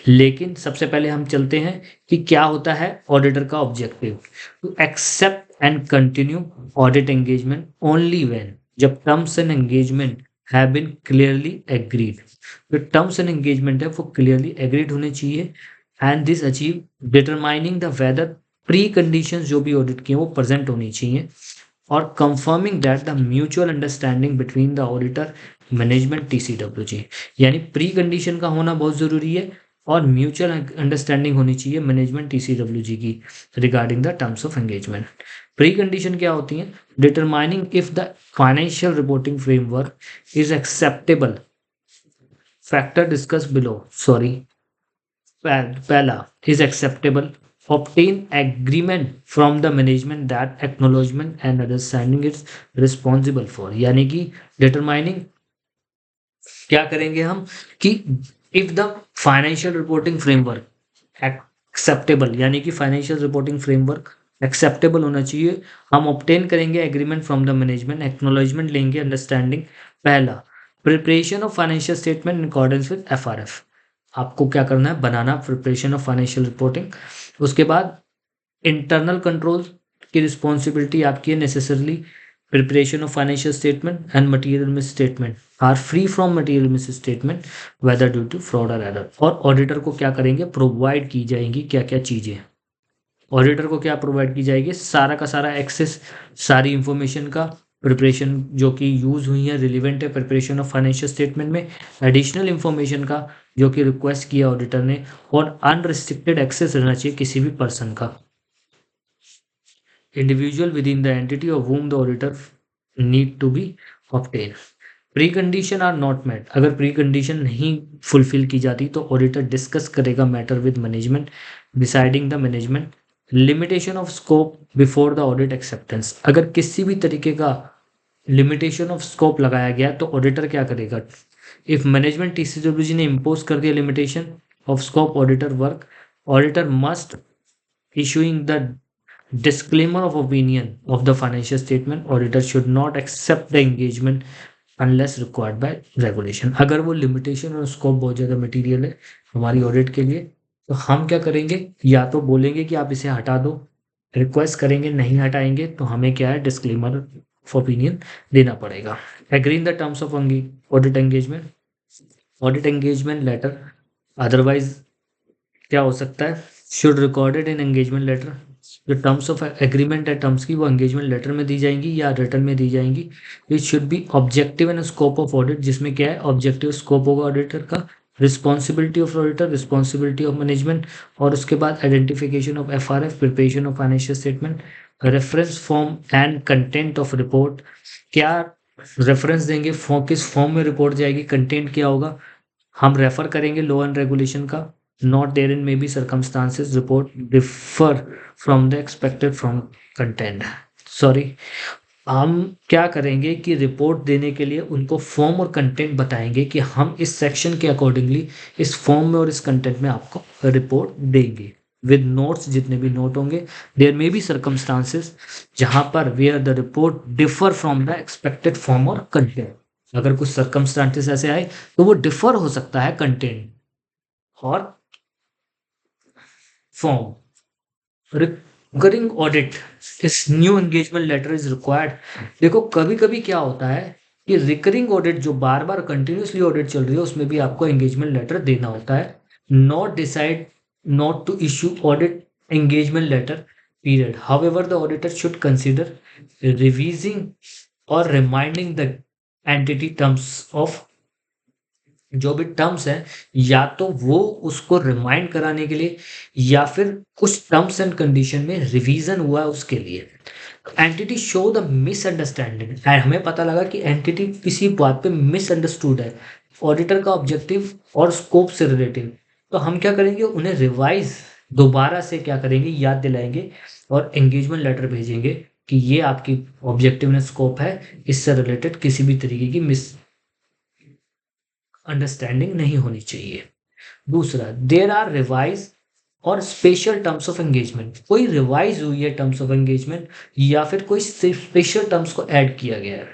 [SPEAKER 1] लेकिन सबसे पहले हम चलते हैं कि क्या होता है ऑडिटर का objective, to accept and continue audit engagement only when, जब terms and engagement have been clearly agreed, जो टर्म्स एंड एंगेजमेंट है वो क्लियरली एग्रीड होने चाहिए, and this achieve determining the whether preconditions जो भी ऑडिट की हैं वो प्रेजेंट होनी चाहिए, और confirming that the mutual understanding between the auditor management TCWG, यानी प्री कंडीशन का होना बहुत ज़रूरी है और म्यूचुअल अंडरस्टैंडिंग होनी चाहिए मैनेजमेंट टीसीडब्ल्यूजी की regarding the terms of engagement. Precondition क्या होती हैं, determining if the financial reporting framework is acceptable factor discuss below, sorry, पहला is acceptable, obtain agreement from the management that acknowledgement and understanding is responsible for, यानी कि determining क्या करेंगे हम कि if the financial reporting framework acceptable, यानी कि financial reporting framework acceptable होना चाहिए, हम ऑब्टेन करेंगे agreement from the management, acknowledgement लेंगे, अंडरस्टैंडिंग। पहला, preparation of financial statement in accordance with FRF, आपको क्या करना है, बनाना प्रिपरेशन ऑफ फाइनेंशियल रिपोर्टिंग। उसके बाद इंटरनल कंट्रोल की रिस्पॉन्सिबिलिटी आपकी है necessarily, preparation of financial statement and material misstatement are free from material misstatement whether due to fraud और एरर। और ऑडिटर को क्या करेंगे, प्रोवाइड की जाएंगी क्या क्या चीज़ें, ऑडिटर को क्या प्रोवाइड की जाएगी, सारा का सारा एक्सेस, सारी इंफॉर्मेशन का, प्रिपरेशन जो कि यूज़ हुई है रिलीवेंट है प्रिपरेशन ऑफ फाइनेंशियल स्टेटमेंट में, एडिशनल इंफॉर्मेशन का जो कि रिक्वेस्ट किया ऑडिटर ने, और अनरिस्ट्रिक्टेड एक्सेस रहना चाहिए किसी भी पर्सन का, individual within the entity of whom the auditor need to be obtained. Pre condition are not met, अगर प्री कंडीशन नहीं फुलफिल की जाती तो ऑडिटर डिस्कस करेगा matter with management, deciding the management limitation of scope before the audit acceptance. अगर किसी भी तरीके का लिमिटेशन ऑफ स्कोप लगाया गया तो ऑडिटर क्या करेगा, इफ मैनेजमेंट टीसीडब्ल्यूजी ने इम्पोज कर दिया limitation of scope auditor work, auditor must issuing the disclaimer of opinion of the financial statement, auditor should not accept the engagement unless required by regulation। अगर वो limitation और scope बहुत ज़्यादा material है हमारी ऑडिट के लिए तो हम क्या करेंगे, या तो बोलेंगे कि आप इसे हटा दो, रिक्वेस्ट करेंगे, नहीं हटाएंगे तो हमें क्या है, डिस्क्लेमर ऑफ ओपिनियन देना पड़ेगा। Agree in the terms of audit engagement, audit engagement letter, otherwise क्या हो सकता है, should recorded in engagement letter, जो टर्म्स ऑफ एग्रीमेंट है टर्म्स की वो एंगेजमेंट लेटर में दी जाएंगी या रिटर्न में दी जाएंगी। It should be objective and scope of audit, जिसमें क्या है, ऑब्जेक्टिव स्कोप होगा ऑडिटर का, responsibility of auditor, responsibility of management, और उसके बाद identification of FRF, preparation of financial statement, reference form and content of report, क्या रेफरेंस देंगे, किस फॉर्म में रिपोर्ट जाएगी, कंटेंट क्या होगा, हम रेफर करेंगे लॉ एंड रेगुलेशन का, not therein may be circumstances report differ from the expected from content, sorry, हम क्या करेंगे कि रिपोर्ट देने के लिए उनको फॉर्म और कंटेंट बताएंगे कि हम इस सेक्शन के अकॉर्डिंगली इस फॉर्म में और इस कंटेंट में आपको रिपोर्ट देंगे विद नोट्स, जितने भी नोट होंगे। देयर मे बी सर्कमस्टांसेस जहां पर where the report differ from the expected form और कंटेंट, अगर कुछ सर्कमस्टांसेस ऐसे आए तो वो डिफर हो सकता है कंटेंट और फॉर्म। रिकरिंग ऑडिट, इस new engagement letter is required. देखो कभी कभी क्या होता है कि रिकरिंग ऑडिट जो बार बार कंटिन्यूसली ऑडिट चल रही है उसमें भी आपको एंगेजमेंट लेटर देना होता है। Not decide not to issue audit engagement letter period, however the auditor should consider revising और reminding the entity terms of, जो भी टर्म्स हैं या तो वो उसको रिमाइंड कराने के लिए या फिर कुछ टर्म्स एंड कंडीशन में रिवीजन हुआ है उसके लिए। Entity show the misunderstanding, and हमें पता लगा कि एंटिटी किसी बात पे मिसअंडरस्टूड है ऑडिटर का ऑब्जेक्टिव और स्कोप से रिलेटिव, तो हम क्या करेंगे, उन्हें रिवाइज दोबारा से क्या करेंगे, याद दिलाएंगे और एंगेजमेंट लेटर भेजेंगे कि ये आपकी ऑब्जेक्टिव ने स्कोप है, इससे रिलेटेड किसी भी तरीके की मिस अंडरस्टैंडिंग नहीं होनी चाहिए। दूसरा, देर आर रिवाइज और स्पेशल टर्म्स ऑफ एंगेजमेंट, कोई रिवाइज हुई है टर्म्स ऑफ एंगेजमेंट या फिर कोई स्पेशल टर्म्स को ऐड किया गया है,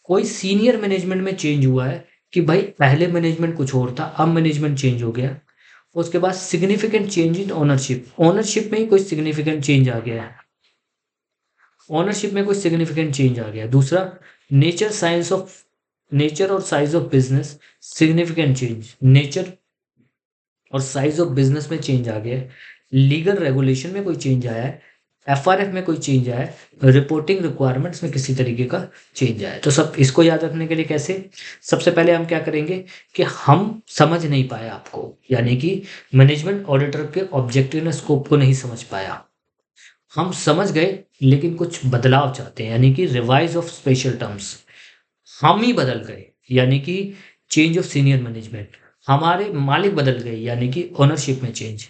[SPEAKER 1] कोई सीनियर मैनेजमेंट में चेंज हुआ है कि भाई पहले मैनेजमेंट कुछ और था अब मैनेजमेंट चेंज हो गया। उसके बाद significant change in ownership, ownership में ही कोई सिग्निफिकेंट चेंज आ गया है, ओनरशिप में कोई सिग्निफिकेंट चेंज आ गया। दूसरा, नेचर और size of business, significant change, nature और साइज ऑफ बिजनेस में चेंज आ गया है। लीगल रेगुलेशन में कोई चेंज आया है, एफआरएफ में कोई चेंज आया है, रिपोर्टिंग रिक्वायरमेंट्स में किसी तरीके का चेंज आया है। तो सब इसको याद रखने के लिए कैसे, सबसे पहले हम क्या करेंगे कि हम समझ नहीं पाए आपको, यानी कि मैनेजमेंट ऑडिटर के ऑब्जेक्टिव ने स्कोप को नहीं समझ पाया, हम समझ गए लेकिन कुछ बदलाव चाहते हैं, यानी कि रिवाइज ऑफ स्पेशल टर्म्स, हम ही बदल गए, यानी कि चेंज ऑफ सीनियर मैनेजमेंट, हमारे मालिक बदल गए यानी कि ओनरशिप में चेंज।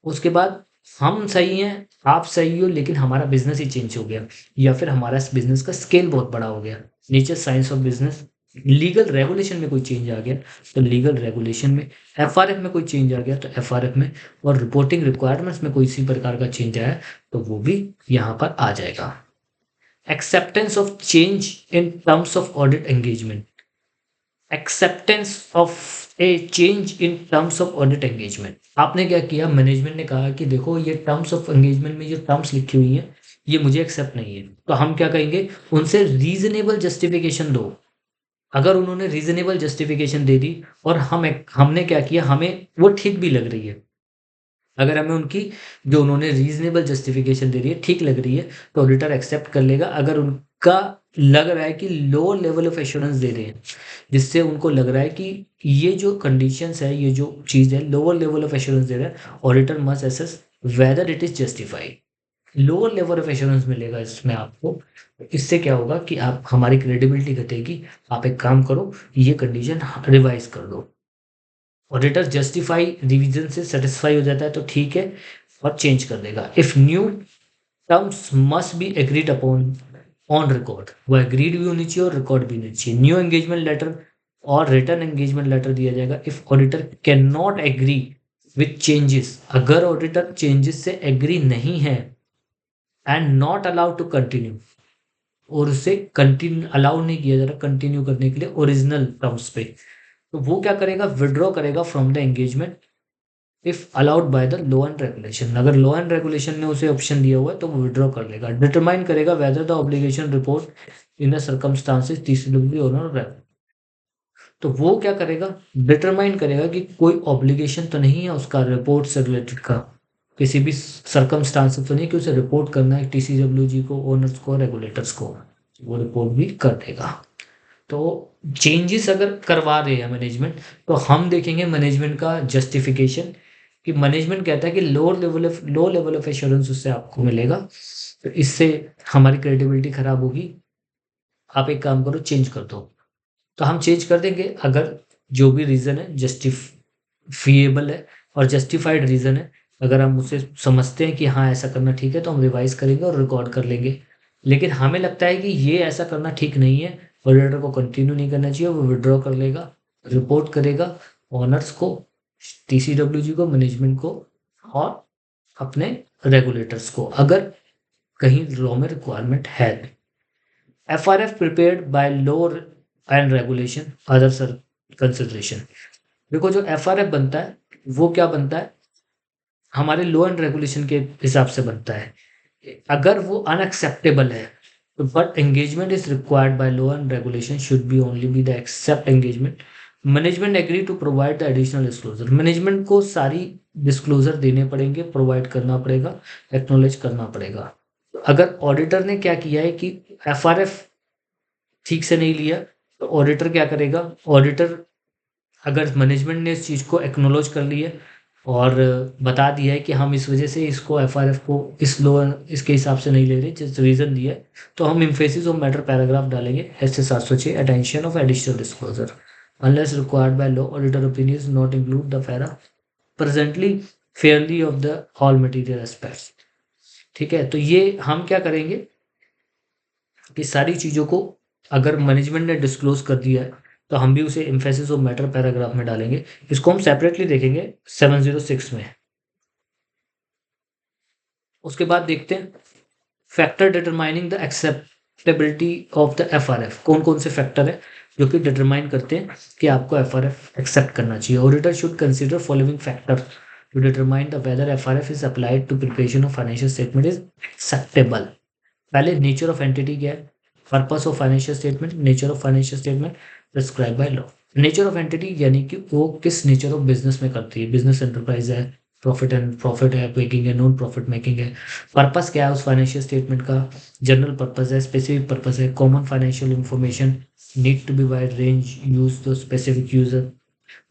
[SPEAKER 1] उसके बाद हम सही हैं, आप सही हो, लेकिन हमारा बिजनेस ही चेंज हो गया, या फिर हमारा बिजनेस का स्केल बहुत बड़ा हो गया। Nature science of business, legal regulation में कोई चेंज आ गया तो लीगल रेगुलेशन में, एफआरएफ में कोई चेंज आ गया तो एफआरएफ में, और रिपोर्टिंग रिक्वायरमेंट्स में कोई इसी प्रकार का चेंज आया तो वो भी यहाँ पर आ जाएगा। Acceptance of change in terms of audit engagement, acceptance of A change in terms of audit engagement. आपने क्या किया, मैनेजमेंट ने कहा कि देखो ये टर्म्स ऑफ एंगेजमेंट में जो टर्म्स लिखी हुई हैं ये मुझे एक्सेप्ट नहीं है, तो हम क्या कहेंगे, उनसे रीजनेबल जस्टिफिकेशन दो। अगर उन्होंने रीजनेबल जस्टिफिकेशन दे दी और हमने क्या किया, हमें वो ठीक भी लग रही है, अगर हमें उनकी जो उन्होंने रीजनेबल जस्टिफिकेशन दे रही है ठीक लग रही है तो ऑडिटर एक्सेप्ट कर लेगा। अगर उनका लग रहा है कि लो लेवल ऑफ एश्योरेंस दे रहे हैं, जिससे उनको लग रहा है कि ये जो कंडीशंस है, ये जो चीज़ है लोअर लेवल ऑफ एश्योरेंस दे रहा है, auditor must assess whether it is justified. Lower level of assurance मिलेगा इसमें आपको। इससे क्या होगा कि आप, हमारी क्रेडिबिलिटी घटेगी। आप एक काम करो, ये कंडीशन रिवाइज कर दो। ऑडिटर जस्टिफाई रिवीजन से सेटिस्फाई हो जाता है तो ठीक है और चेंज कर देगा। If new terms must be agreed upon on record, वो एग्रीड भी होनी चाहिए और रिकॉर्ड भी होनी चाहिए। न्यू एंगेजमेंट लेटर और रिटर्न एंगेजमेंट लेटर दिया जाएगा। If auditor can not agree with changes, अगर ऑडिटर चेंजेस से एग्री नहीं है and not allowed to continue, और उसे कंटिन्यू अलाउ नहीं किया जा रहा कंटिन्यू करने के लिए ओरिजिनल टर्म्स पे, तो वो क्या करेगा, विड्रॉ करेगा from the engagement if allowed by the law and regulation. अगर लॉ एंड रेगुलेशन ने उसे ऑप्शन दिया हुआ है तो वो विड्रॉ कर लेगा। डिटरमाइन करेगा whether the obligation report in the circumstances तीसरी ओनर, तो वो क्या करेगा, डिटरमाइन करेगा कि कोई ऑब्लिगेशन तो नहीं है उसका रिपोर्ट से रिलेटेड का, किसी भी सर्कमस्टांस तो नहीं कि उसे रिपोर्ट करना है टीसीडब्ल्यूजी को, ओनर्स को, रेगुलेटर्स को, वो रिपोर्ट भी कर देगा। तो चेंजेस अगर करवा रहे हैं मैनेजमेंट तो हम देखेंगे मैनेजमेंट का जस्टिफिकेशन, कि मैनेजमेंट कहता है कि लो लेवल ऑफ एश्योरेंस उससे आपको मिलेगा, तो इससे हमारी क्रेडिबिलिटी खराब होगी, आप एक काम करो चेंज कर दो। तो हम चेंज कर देंगे अगर जो भी रीज़न है जस्टिफिएबल है और जस्टिफाइड रीज़न है, अगर हम उसे समझते हैं कि हाँ ऐसा करना ठीक है तो हम रिवाइज करेंगे और रिकॉर्ड कर लेंगे। लेकिन हमें लगता है कि ये ऐसा करना ठीक नहीं है, ऑडिटर को कंटिन्यू नहीं करना चाहिए, वो विड्रॉ कर लेगा, रिपोर्ट करेगा ओनर्स को, टीसीडब्ल्यूजी को, मैनेजमेंट को और अपने रेगुलेटर्स को, अगर कहीं लॉ में रिक्वायरमेंट है। FRF prepared by law and regulation other consideration. देखो जो एफआरएफ बनता है वो क्या बनता है, हमारे लॉ एंड रेगुलेशन के हिसाब से बनता है। अगर वो अनएक्सेप्टेबल है तो but engagement is required by law and regulation should be only be the accept engagement. Management agree to provide the additional disclosure, management को सारी डिस्क्लोजर देने पड़ेंगे, प्रोवाइड करना पड़ेगा, एक्नोलेज करना पड़ेगा। तो अगर ऑडिटर ने क्या किया है कि एफआरएफ ठीक से नहीं लिया तो ऑडिटर क्या करेगा, ऑडिटर अगर मैनेजमेंट ने इस चीज़ को एक्नोलॉज कर लिया और बता दिया है कि हम इस वजह से इसको एफआरएफ को इस लो इसके हिसाब से नहीं ले रहे जिस रीज़न दिया है, तो हम इम्फेसिस ऑफ मैटर पैराग्राफ डालेंगे ऐसे 706 attention of additional disclosure unless required by law auditor opinions not include the para presently Fairlie of the all material aspects. ठीक है, तो ये हम क्या करेंगे कि सारी चीज़ों को अगर मैनेजमेंट ने डिस्क्लोज कर दिया है तो हम भी उसे एम्फेसिस ऑफ मैटर पैराग्राफ में डालेंगे। इसको हम सेपरेटली देखेंगे 706 में। उसके बाद देखते हैं factor determining the acceptability of the FRF. कौन कौन से फैक्टर है जो कि डिटरमाइन करते हैं कि आपको एफआरएफ एक्सेप्ट करना चाहिए। Auditor should consider following factor to determine the whether FRF is applied to preparation of financial statement is acceptable. पहले नेचर ऑफ एंटिटी क्या है, purpose of financial statement, nature of financial statement prescribe by law. Nature of entity यानी कि वो किस nature of business में करती है, बिजनेस एंटरप्राइज है, प्रॉफिट है मेकिंग है, नॉन प्रॉफिट मेकिंग है। पर्पस क्या है उस फाइनेंशियल स्टेटमेंट का, जनरल पर्पस है, स्पेसिफिक पर्पस है, common financial information need to be wide range use तो स्पेसिफिक यूजर,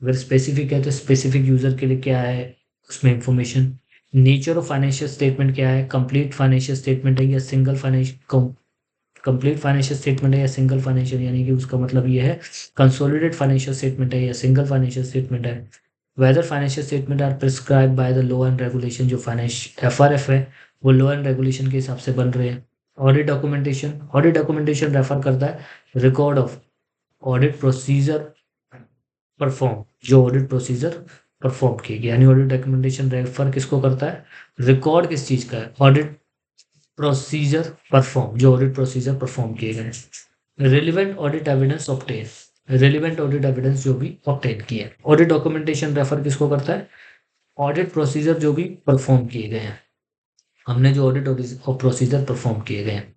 [SPEAKER 1] अगर स्पेसिफिक है तो स्पेसिफिक यूजर के लिए क्या है उसमें information. Nature of financial statement क्या है, कंप्लीट फाइनेंशियल स्टेटमेंट है या single financial complete financial statement है या सिंगल फाइनेंशियल, यानी कि उसका मतलब ये है कंसोलिडेटेड फाइनेंशियल स्टेटमेंट है या सिंगल फाइनेंशियल स्टेटमेंट है। Whether financial statement are prescribe by the law and regulation, जो फाइनेंशियल एफआरएफ है वो लॉ एंड रेगुलेशन के हिसाब से बन रहे हैं। Audit documentation, audit documentation refer करता है record of audit procedure perform, जो ऑडिट प्रोसीजर परफॉर्म किए गए, यानी ऑडिट डॉक्यूमेंटेशन रेफर किसको करता है, रिकॉर्ड किस चीज का है, ऑडिट प्रोसीजर परफॉर्म, जो ऑडिट प्रोसीजर परफॉर्म किए गए हैं। Relevant audit evidence obtain, relevant audit evidence जो भी ऑब्टेन किए। ऑडिट डॉक्यूमेंटेशन रेफर किसको करता है, ऑडिट प्रोसीजर जो भी परफॉर्म किए गए हैं, हमने जो ऑडिट प्रोसीजर परफॉर्म किए गए हैं।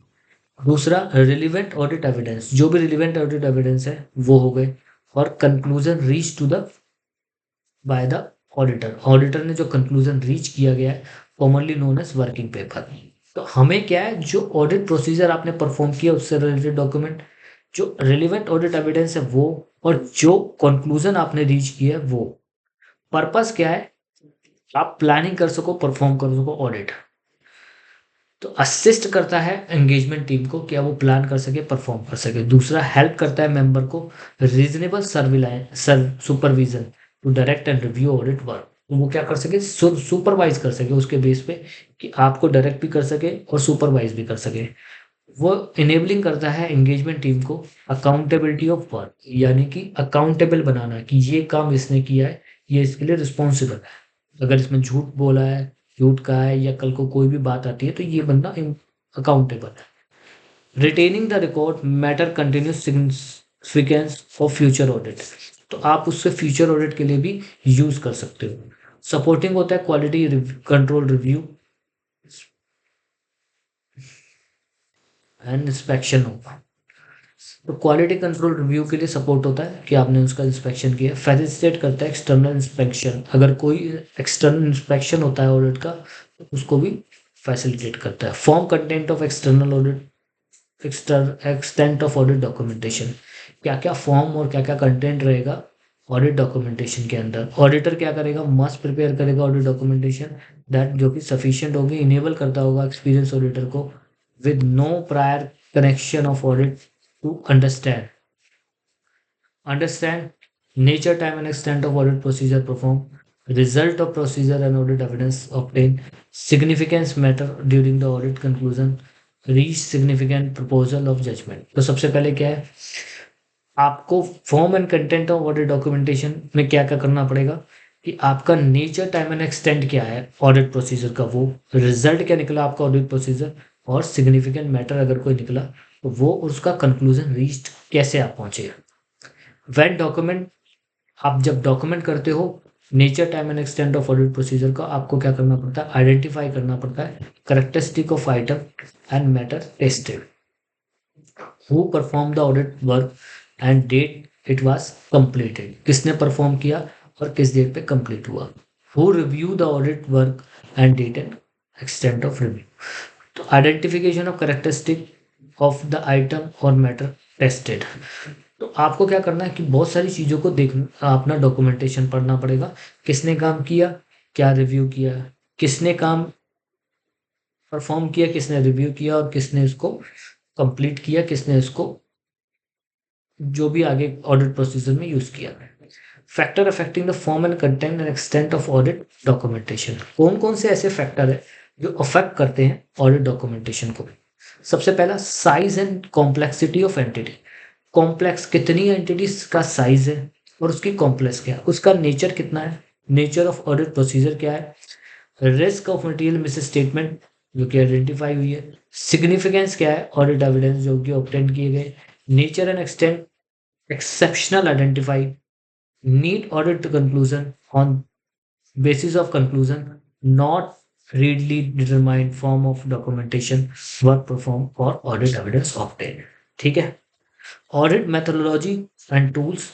[SPEAKER 1] दूसरा रिलेवेंट ऑडिट एविडेंस, जो भी रिलेवेंट ऑडिट एविडेंस है वो हो गए। और conclusion reach to the by the auditor, auditor ने जो कंक्लूजन रीच किया गया है commonly known as working paper. तो हमें क्या है, जो ऑडिट प्रोसीजर आपने परफॉर्म किया उससे रिलेटेड डॉक्यूमेंट, जो रिलेवेंट ऑडिट एविडेंस है वो, और जो कंक्लूजन आपने रीच किया है वो। पर्पस क्या है, आप प्लानिंग कर सको, परफॉर्म कर सको ऑडिट। तो असिस्ट करता है एंगेजमेंट टीम को, क्या वो प्लान कर सके, परफॉर्म कर सके। दूसरा हेल्प करता है मेंबर को reasonable surveillance supervision to direct and review audit work, वो क्या कर सके, सुपरवाइज कर सके उसके बेस पे, कि आपको डायरेक्ट भी कर सके और सुपरवाइज भी कर सके। वो इनेबलिंग करता है एंगेजमेंट टीम को अकाउंटेबिलिटी ऑफ वर्क, यानी कि अकाउंटेबल बनाना कि ये काम इसने किया है, ये इसके लिए रिस्पॉन्सिबल है। अगर इसमें झूठ बोला है, झूठ कहा है, या कल को कोई भी बात आती है तो ये बंदा अकाउंटेबल है। Retaining the record matter continuous significance for future audit, तो आप उससे फ्यूचर ऑडिट के लिए भी यूज कर सकते हो। सपोर्टिंग होता है quality control review and inspection होगा। तो क्वालिटी कंट्रोल रिव्यू के लिए सपोर्ट होता है कि आपने उसका इंस्पेक्शन किया। फैसिलिटेट करता है एक्सटर्नल इंस्पेक्शन, अगर कोई एक्सटर्नल इंस्पेक्शन होता है ऑडिट का तो उसको भी फैसिलिटेट करता है। Form content of external audit, extent of audit documentation, क्या क्या फॉर्म और क्या क्या कंटेंट रहेगा ऑडिट डॉक्यूमेंटेशन के अंदर। ऑडिटर क्या करेगा, मस्ट प्रिपेयर करेगा ऑडिट डॉक्यूमेंटेशन दैट, जो कि सफिशिएंट होगी, इनेबल करता होगा एक्सपीरियंस ऑडिटर को with no prior connection of audit to understand nature, time and extent of audit procedure performed, result of procedure and audit evidence obtained, significance matter during the audit conclusion, reach significant proposal of judgment। तो सबसे पहले क्या है, आपको form and content of audit documentation में क्या क्या करना पड़ेगा, कि आपका नेचर, टाइम एंड एक्सटेंट क्या है ऑडिट प्रोसीजर का, वो रिजल्ट क्या निकला आपका ऑडिट प्रोसीजर, और सिग्निफिकेंट मैटर अगर कोई निकला तो वो उसका कंक्लूजन रीच्ड कैसे आप पहुंचे। व्हेन डॉक्यूमेंट, आप जब डॉक्यूमेंट करते हो nature, time and extent of audit procedure का, आपको क्या करना पड़ता है, आइडेंटिफाई करना पड़ता है characteristic of item and matter tested, who perform the audit work and date it was completed, किसने परफॉर्म किया और किस डेट पे कंप्लीट हुआ। Who review the audit work and date and extent of review. तो identification of characteristic of the item और matter tested. तो आपको क्या करना है कि बहुत सारी चीज़ों को देखना, अपना डॉक्यूमेंटेशन पढ़ना पड़ेगा, किसने काम किया, क्या रिव्यू किया, किसने काम परफॉर्म किया, किसने रिव्यू किया, और किसने इसको कंप्लीट किया, किसने इसको जो भी आगे ऑडिट प्रोसीजर में यूज किया। Factor affecting the form and content and extent of audit documentation, कौन कौन से ऐसे फैक्टर है जो अफेक्ट करते हैं ऑडिट डॉक्यूमेंटेशन को। सबसे पहला size and complexity of entity, complex कितनी एंटिटीज का साइज है और उसकी कॉम्प्लेक्स क्या है, उसका नेचर कितना है, नेचर ऑफ ऑडिट प्रोसीजर क्या है, risk of material miss statement जो कि आइडेंटिफाई हुई है, सिग्निफिकेंस क्या है ऑडिट एविडेंस जो कि ऑब्टेन किए गए, nature and extent exceptional identified, need audit conclusion on basis of conclusion, not readily determined form of documentation, work performed or audit evidence obtained। ठीक है। Audit methodology and tools,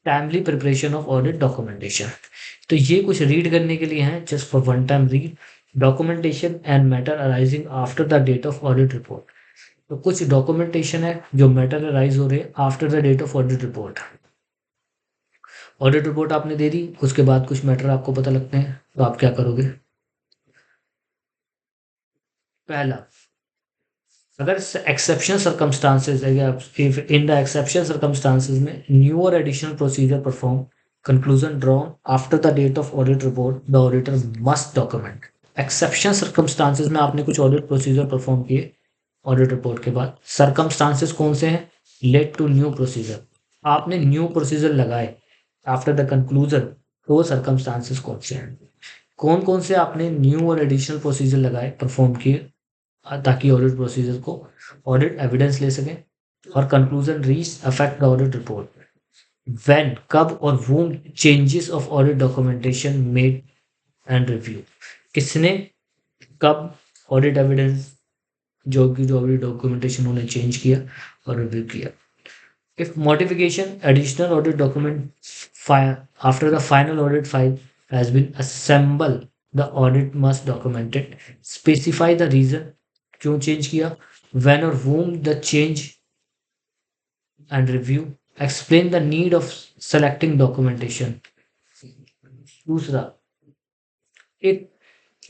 [SPEAKER 1] timely preparation of audit documentation. तो ये कुछ read करने के लिए हैं, just for one time read. Documentation and matter arising after the date of audit report, तो कुछ डॉक्यूमेंटेशन है जो मैटर अराइज हो रहे हैं after the date of audit report. Audit report आपने दे दी, उसके बाद कुछ मैटर आपको पता लगते हैं, तो आप क्या करोगे। पहला, अगर exceptional circumstances in the exceptional circumstances में न्यू और additional procedure perform conclusion drawn after the date of audit report the auditor must document. Exceptional circumstances में आपने कुछ ऑडिट प्रोसीजर परफॉर्म किए ऑडिट रिपोर्ट के बाद, सर्कमस्टांसेस कौन से हैं? लेड टू न्यू प्रोसीजर, आपने न्यू प्रोसीजर लगाए आफ्टर द कंक्लूजन, तो वो सर्कमस्टांसेस कौन से हैं? कौन कौन से आपने न्यू और एडिशनल प्रोसीजर लगाए, परफॉर्म किए, ताकि ऑडिट प्रोसीजर को ऑडिट एविडेंस ले सकें और conclusion reach affect the audit report. When, कब और whom changes of audit documentation made and review, किसने कब ऑडिट एविडेंस जो भी डॉक्यूमेंटेशन उन्होंने चेंज किया और रिव्यू किया। If modification additional audit document after the final audit file has been assemble, the audit must documented, specify the reason क्यों change किया, व्हेन और whom the change and review, explain the need of selecting documentation. दूसरा, it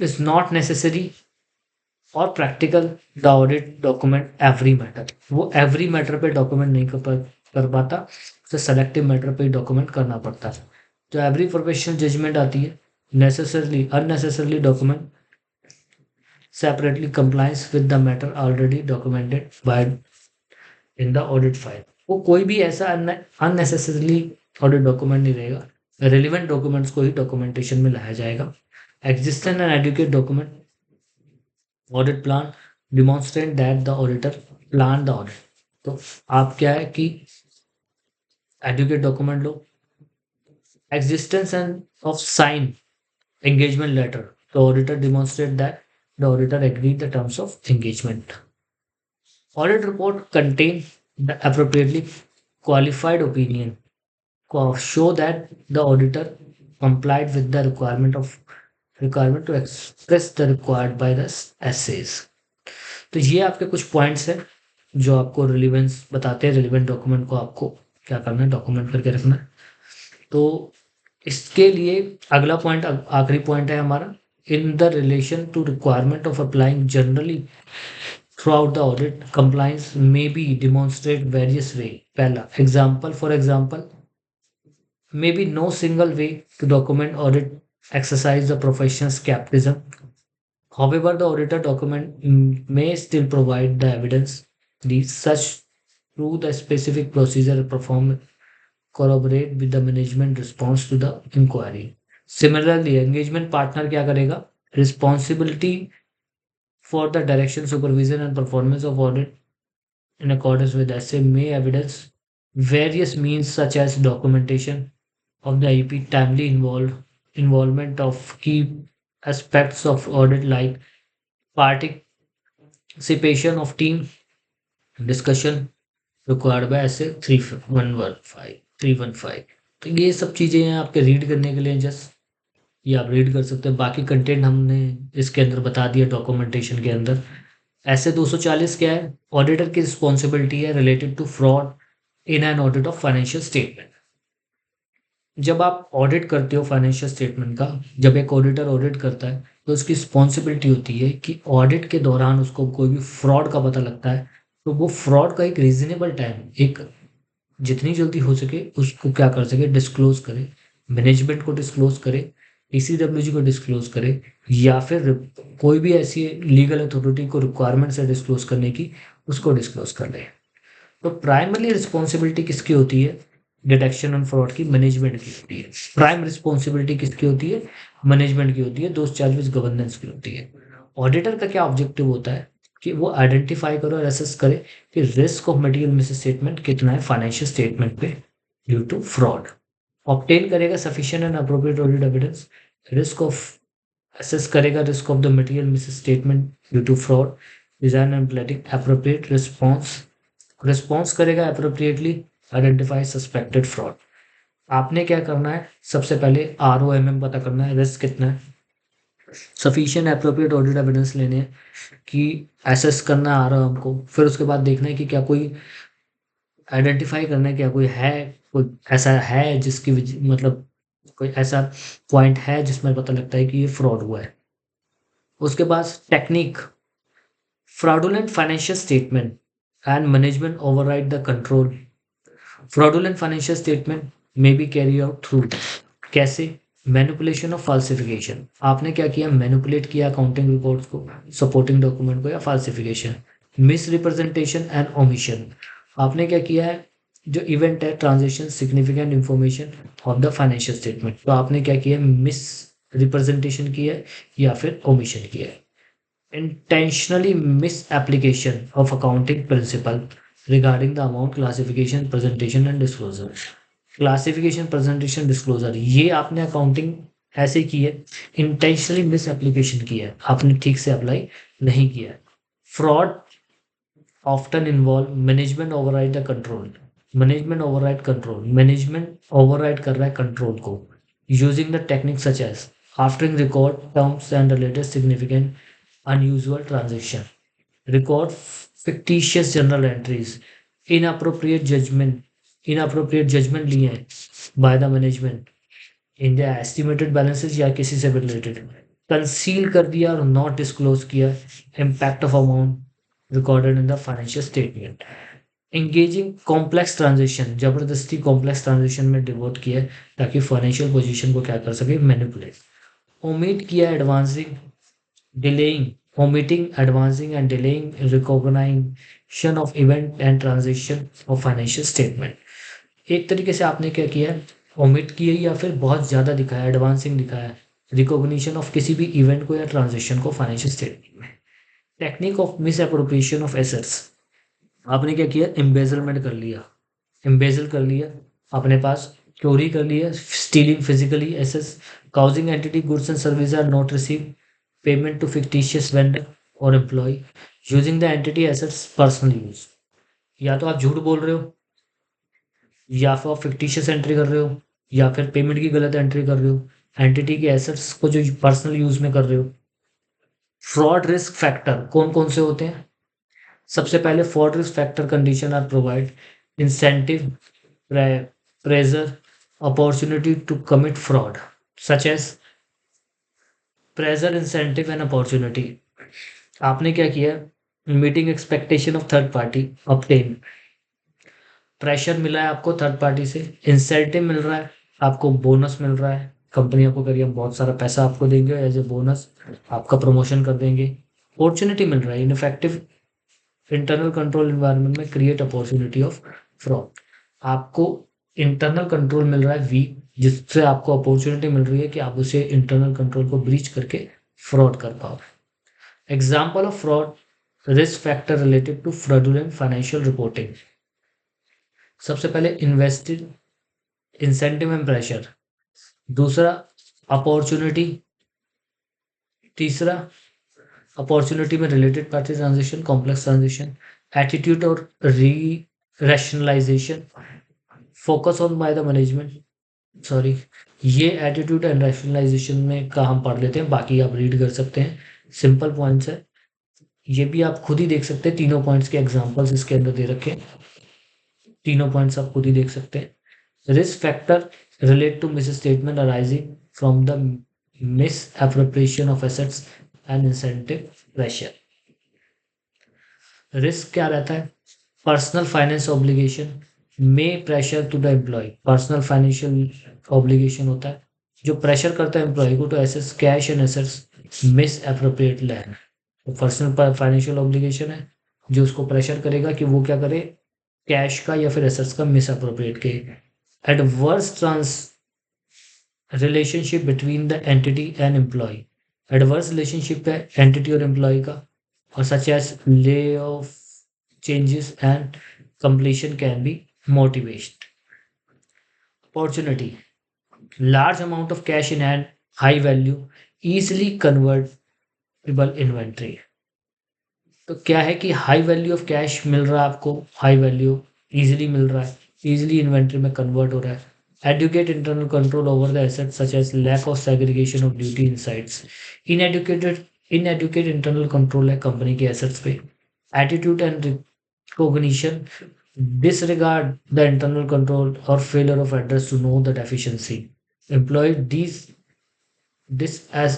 [SPEAKER 1] is not necessary और practical the audit document every matter, वो every matter पे document नहीं कर पाता, उसे सेलेक्टिव मैटर पे डॉक्यूमेंट करना पड़ता है। तो एवरी प्रोफेशनल जजमेंट आती है, necessarily unnecessarily document separately complies with the matter already documented by in the audit file। वो कोई भी ऐसा अननेसेसरली ऑडिट डॉक्यूमेंट नहीं रहेगा, रिलेवेंट डॉक्यूमेंट्स को ही डॉक्यूमेंटेशन में लाया जाएगा। Existent and adequate document audit plan demonstrate that the auditor plan the audit. तो आप क्या है कि एडुकेट डॉक्यूमेंट लो, existence and of sign engagement letter, the auditor demonstrate that the auditor agreed the terms of engagement। Audit report contain the appropriately qualified opinion show that the auditor complied with the requirement to express the required by the essays। तो ये आपके कुछ points हैं जो आपको relevance बताते हैं, relevant document को आपको क्या करना है, डॉक्यूमेंट करके रखना है। तो इसके लिए अगला पॉइंट आखिरी पॉइंट है हमारा, in the relation to requirement of applying generally throughout the audit compliance may be demonstrate various way. पहला example, for example may be no single way to document audit exercise the professional skepticism, however the auditor document may still provide the evidence these such through the specific procedure performed corroborate with the management response to the inquiry। Similarly, engagement partner क्या करेगा, responsibility for the direction, supervision and performance of audit in accordance with SA may evidence various means such as documentation of the IP, timely involvement of key aspects of audit like participation of team discussion required by ऐसे 315। तो ये सब चीज़ें हैं आपके read करने के लिए, जस्ट ये आप रीड कर सकते हैं। बाकी कंटेंट हमने इसके अंदर बता दिया डॉक्यूमेंटेशन के अंदर। ऐसे 240 क्या है, ऑडिटर की रिस्पॉन्सिबिलिटी है related to fraud in an audit of financial statement. जब आप ऑडिट करते हो फाइनेंशियल स्टेटमेंट का, जब एक ऑडिटर ऑडिट करता है तो उसकी रिस्पॉन्सिबिलिटी होती है कि ऑडिट के दौरान उसको कोई भी फ्रॉड का पता लगता है तो वो फ्रॉड का एक रीजनेबल टाइम, एक जितनी जल्दी हो सके उसको क्या कर सके, डिस्क्लोज करे, मैनेजमेंट को डिस्क्लोज करे, ईसीडब्ल्यूजी को डिस्क्लोज करे, या फिर कोई भी ऐसी लीगल अथॉरिटी को रिक्वायरमेंट है डिस्क्लोज करने की, उसको डिस्क्लोज कर ले। तो प्राइमरी रिस्पॉन्सिबिलिटी किसकी होती है, डिटेक्शन ऑन फ्रॉड की मैनेजमेंट की होती है। प्राइम रिस्पॉन्सिबिलिटी किसकी होती है, मैनेजमेंट की होती है। दोस्त चार्जेस गवर्नेंस की होती है। ऑडिटर का क्या ऑब्जेक्टिव होता है कि वो आइडेंटिफाई करे और असेस करे कि risk of material misstatement कितना है फाइनेंशियल स्टेटमेंट पे ड्यू टू फ्रॉड। ऑब्टेन करेगा sufficient and appropriate audit evidence, risk of assess करेगा risk of the material misstatement due to fraud, design and planning appropriate response करेगा appropriately, identify suspected fraud. आपने क्या करना है, सबसे पहले ROMM पता करना है, रिस्क कितना है, सफिशिएंट एप्रोप्रिएट ऑडिट एविडेंस लेने हैं कि एसेस करना आ रहा है हमको। फिर उसके बाद देखना है कि क्या कोई आइडेंटिफाई करना है, क्या कोई है, कोई ऐसा है जिसकी मतलब कोई ऐसा पॉइंट है जिसमें पता लगता है कि ये फ्रॉड हुआ है। उसके बाद technique, fraudulent financial statement and management override the control. Fraudulent financial statement may be carried out through कैसे मैनिपुलेशन और फाल्सिफिकेशन. आपने क्या किया, मैनिपुलेट किया अकाउंटिंग रिपोर्ट्स को, सपोर्टिंग डॉक्यूमेंट को, या फाल्सिफिकेशन. Miss representation and omission. आपने क्या किया है, जो इवेंट है transaction significant information of the financial statement, तो आपने क्या किया, मिस रिप्रेजेंटेशन किया है या फिर ओमिशन किया है. Intentionally misapplication of accounting principle regarding the amount classification presentation and disclosure. Classification presentation disclosure, ये आपने अकाउंटिंग ऐसे की है, इंटेंशनली मिस एप्लीकेशन किया है, आपने ठीक से अप्लाई नहीं किया है. Fraud often involve management override the control. Management override control, management override कर रहा है कंट्रोल को, using the technique such as altering record terms and related significant unusual transaction, record fictitious journal entries, inappropriate judgment लिए हैं by the management in the estimated balances या किसी से भी related, conceal कर दिया और not disclose किया impact of amount recorded in the financial statement, engaging complex transaction, जबरदस्ती complex transaction में डिवोट किया ताकि financial position को क्या कर सके, manipulate, omit किया advancing, delaying, omitting, advancing and delaying recognition of event and transaction of financial statement. एक तरीके से आपने क्या किया है, ओमिट किया या फिर बहुत ज़्यादा दिखाया, एडवांसिंग दिखाया रिकॉग्निशन ऑफ किसी भी इवेंट को या ट्रांजेक्शन को फाइनेंशियल स्टेटमेंट में. Technique of miss appropriation of assets. आपने क्या किया, एम्बेजलमेंट कर लिया, एम्बेजल कर लिया, अपने पास चोरी कर लिया, stealing physically assets, causing entity goods and service are not receive, payment to fictitious vendor और employ, using the entity assets personal use. या तो आप झूठ बोल रहे हो, या फिर आप फिक्टिशियस एंट्री कर रहे हो, या फिर पेमेंट की गलत एंट्री कर रहे हो, एंटिटी के एसेट्स को जो पर्सनल यूज में कर रहे हो. फ्रॉड रिस्क फैक्टर कौन कौन से होते हैं, सबसे पहले fraud risk factor condition are provide incentive, pressure, opportunity to commit fraud, such as pressure, incentive and opportunity. आपने क्या किया, meeting expectation of third party obtain, pressure मिला है आपको थर्ड पार्टी से, इंसेंटिव मिल रहा है आपको, बोनस मिल रहा है, कंपनी आपको करिए हम बहुत सारा पैसा आपको देंगे एज ए बोनस, आपका प्रमोशन कर देंगे. अपॉर्चुनिटी मिल रहा है, इनफेक्टिव इंटरनल कंट्रोल इन्वायरमेंट में क्रिएट अपॉर्चुनिटी ऑफ फ्रॉड. आपको इंटरनल कंट्रोल मिल रहा है वीक, जिससे आपको अपॉर्चुनिटी मिल रही है कि आप उसे इंटरनल कंट्रोल को ब्रीच करके फ्रॉड कर पाओ. Example of fraud risk factor related to fraudulent financial reporting. सबसे पहले इन्वेस्टेड, इंसेंटिव एंड प्रेशर, दूसरा अपॉर्चुनिटी, तीसरा अपॉर्चुनिटी में related party transaction, complex transaction, attitude और re rationalisation, focus on by the management, sorry ये attitude and rationalisation में का हम पढ़ लेते हैं, बाकी आप रीड कर सकते हैं, सिंपल पॉइंट्स है, ये भी आप खुद ही देख सकते हैं, तीनों पॉइंट्स के एग्जांपल्स इसके अंदर दे रखे हैं, तीनों पॉइंट्स आप खुद ही देख सकते हैं. Risk factor relate to misstatement arising from the misappropriation of assets and incentive pressure. Risk क्या रहता है, पर्सनल फाइनेंस ऑब्लिगेशन में pressure to the employee, personal financial obligation होता है जो प्रेशर करता है एम्प्लॉय को to access cash and assets misappropriate land. तो पर्सनल फाइनेंशियल ऑब्लिगेशन है जो उसको प्रेशर करेगा कि वो क्या करे, कैश का या फिर एसेट्स का मिस अप्रोप्रिएट के. Adverse trans relationship between the entity and employee, adverse relationship है एंटिटी और एम्प्लॉय का, और such as lay off changes and completion can be motivated. Opportunity, large amount of cash in hand, high value, easily convertible inventory. तो क्या है कि high value of cash मिल रहा है आपको, हाई वैल्यू इजीली मिल रहा है, इजीली इन्वेंट्री में कन्वर्ट हो रहा है. Adequate internal control over the asset such as lack of segregation of duty insights. Inadequate internal control है कंपनी के एसेट्स पे. Attitude and recognition, disregard the internal control or failure of address to know the deficiency. Employ this as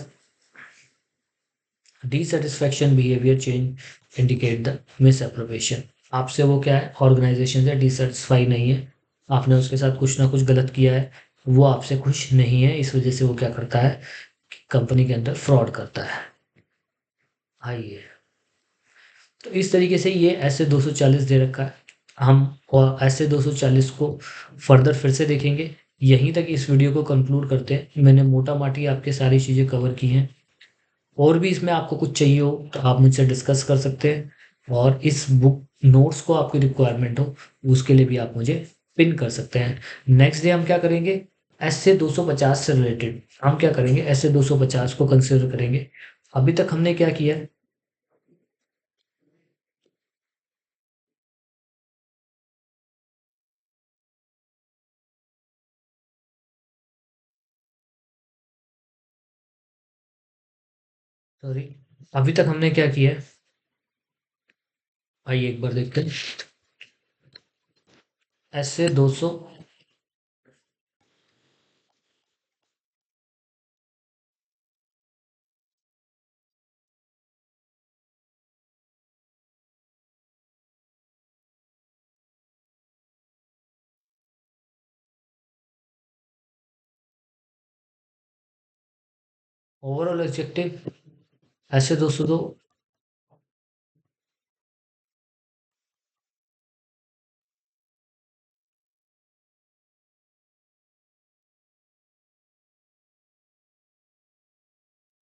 [SPEAKER 1] dissatisfaction behaviour change indicate the misappropriation. आपसे वो क्या है, organisation से dissatisfy नहीं है, आपने उसके साथ कुछ ना कुछ गलत किया है, वो आपसे खुश नहीं है, इस वजह से वो क्या करता है, कंपनी के अंदर फ्रॉड करता है। आइए, तो इस तरीके से ये ऐसे 240 दे रखा है। हम और ऐसे 240 को फर्दर फिर से देखेंगे। यहीं तक इस वीडियो को कंक्लूड करते हैं। मैंने मोटा माटी आपके सारी चीज़ें कवर की हैं। और भी इसमें आपको कुछ चाहिए हो तो आप मुझसे डिस्कस कर सकते हैं, और इस बुक नोट्स को आपकी रिक्वायरमेंट हो उसके लिए भी आप मुझे पिन कर सकते हैं। नेक्स्ट डे हम क्या करेंगे, ऐसे 250 से रिलेटेड हम क्या करेंगे, ऐसे 250 को कंसिडर करेंगे। अभी तक हमने क्या किया, सॉरी, अभी तक हमने क्या किया है, आइए एक बार देखते हैं। ऐसे 200, ओवरऑल ऑब्जेक्टिव ऐसे 202,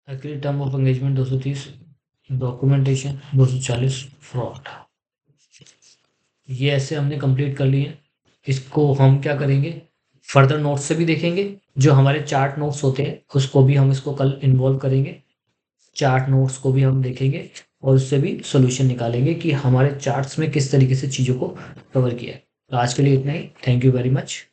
[SPEAKER 1] actually term of engagement 230, documentation 240, fraud. ये ऐसे हमने कंप्लीट कर लिए। इसको हम क्या करेंगे, फर्दर नोट्स से भी देखेंगे, जो हमारे चार्ट नोट्स होते हैं उसको भी हम इसको कल इन्वॉल्व करेंगे। चार्ट नोट्स को भी हम देखेंगे और उससे भी सोल्यूशन निकालेंगे कि हमारे चार्ट्स में किस तरीके से चीज़ों को कवर किया है। तो आज के लिए इतना ही। Thank you very much.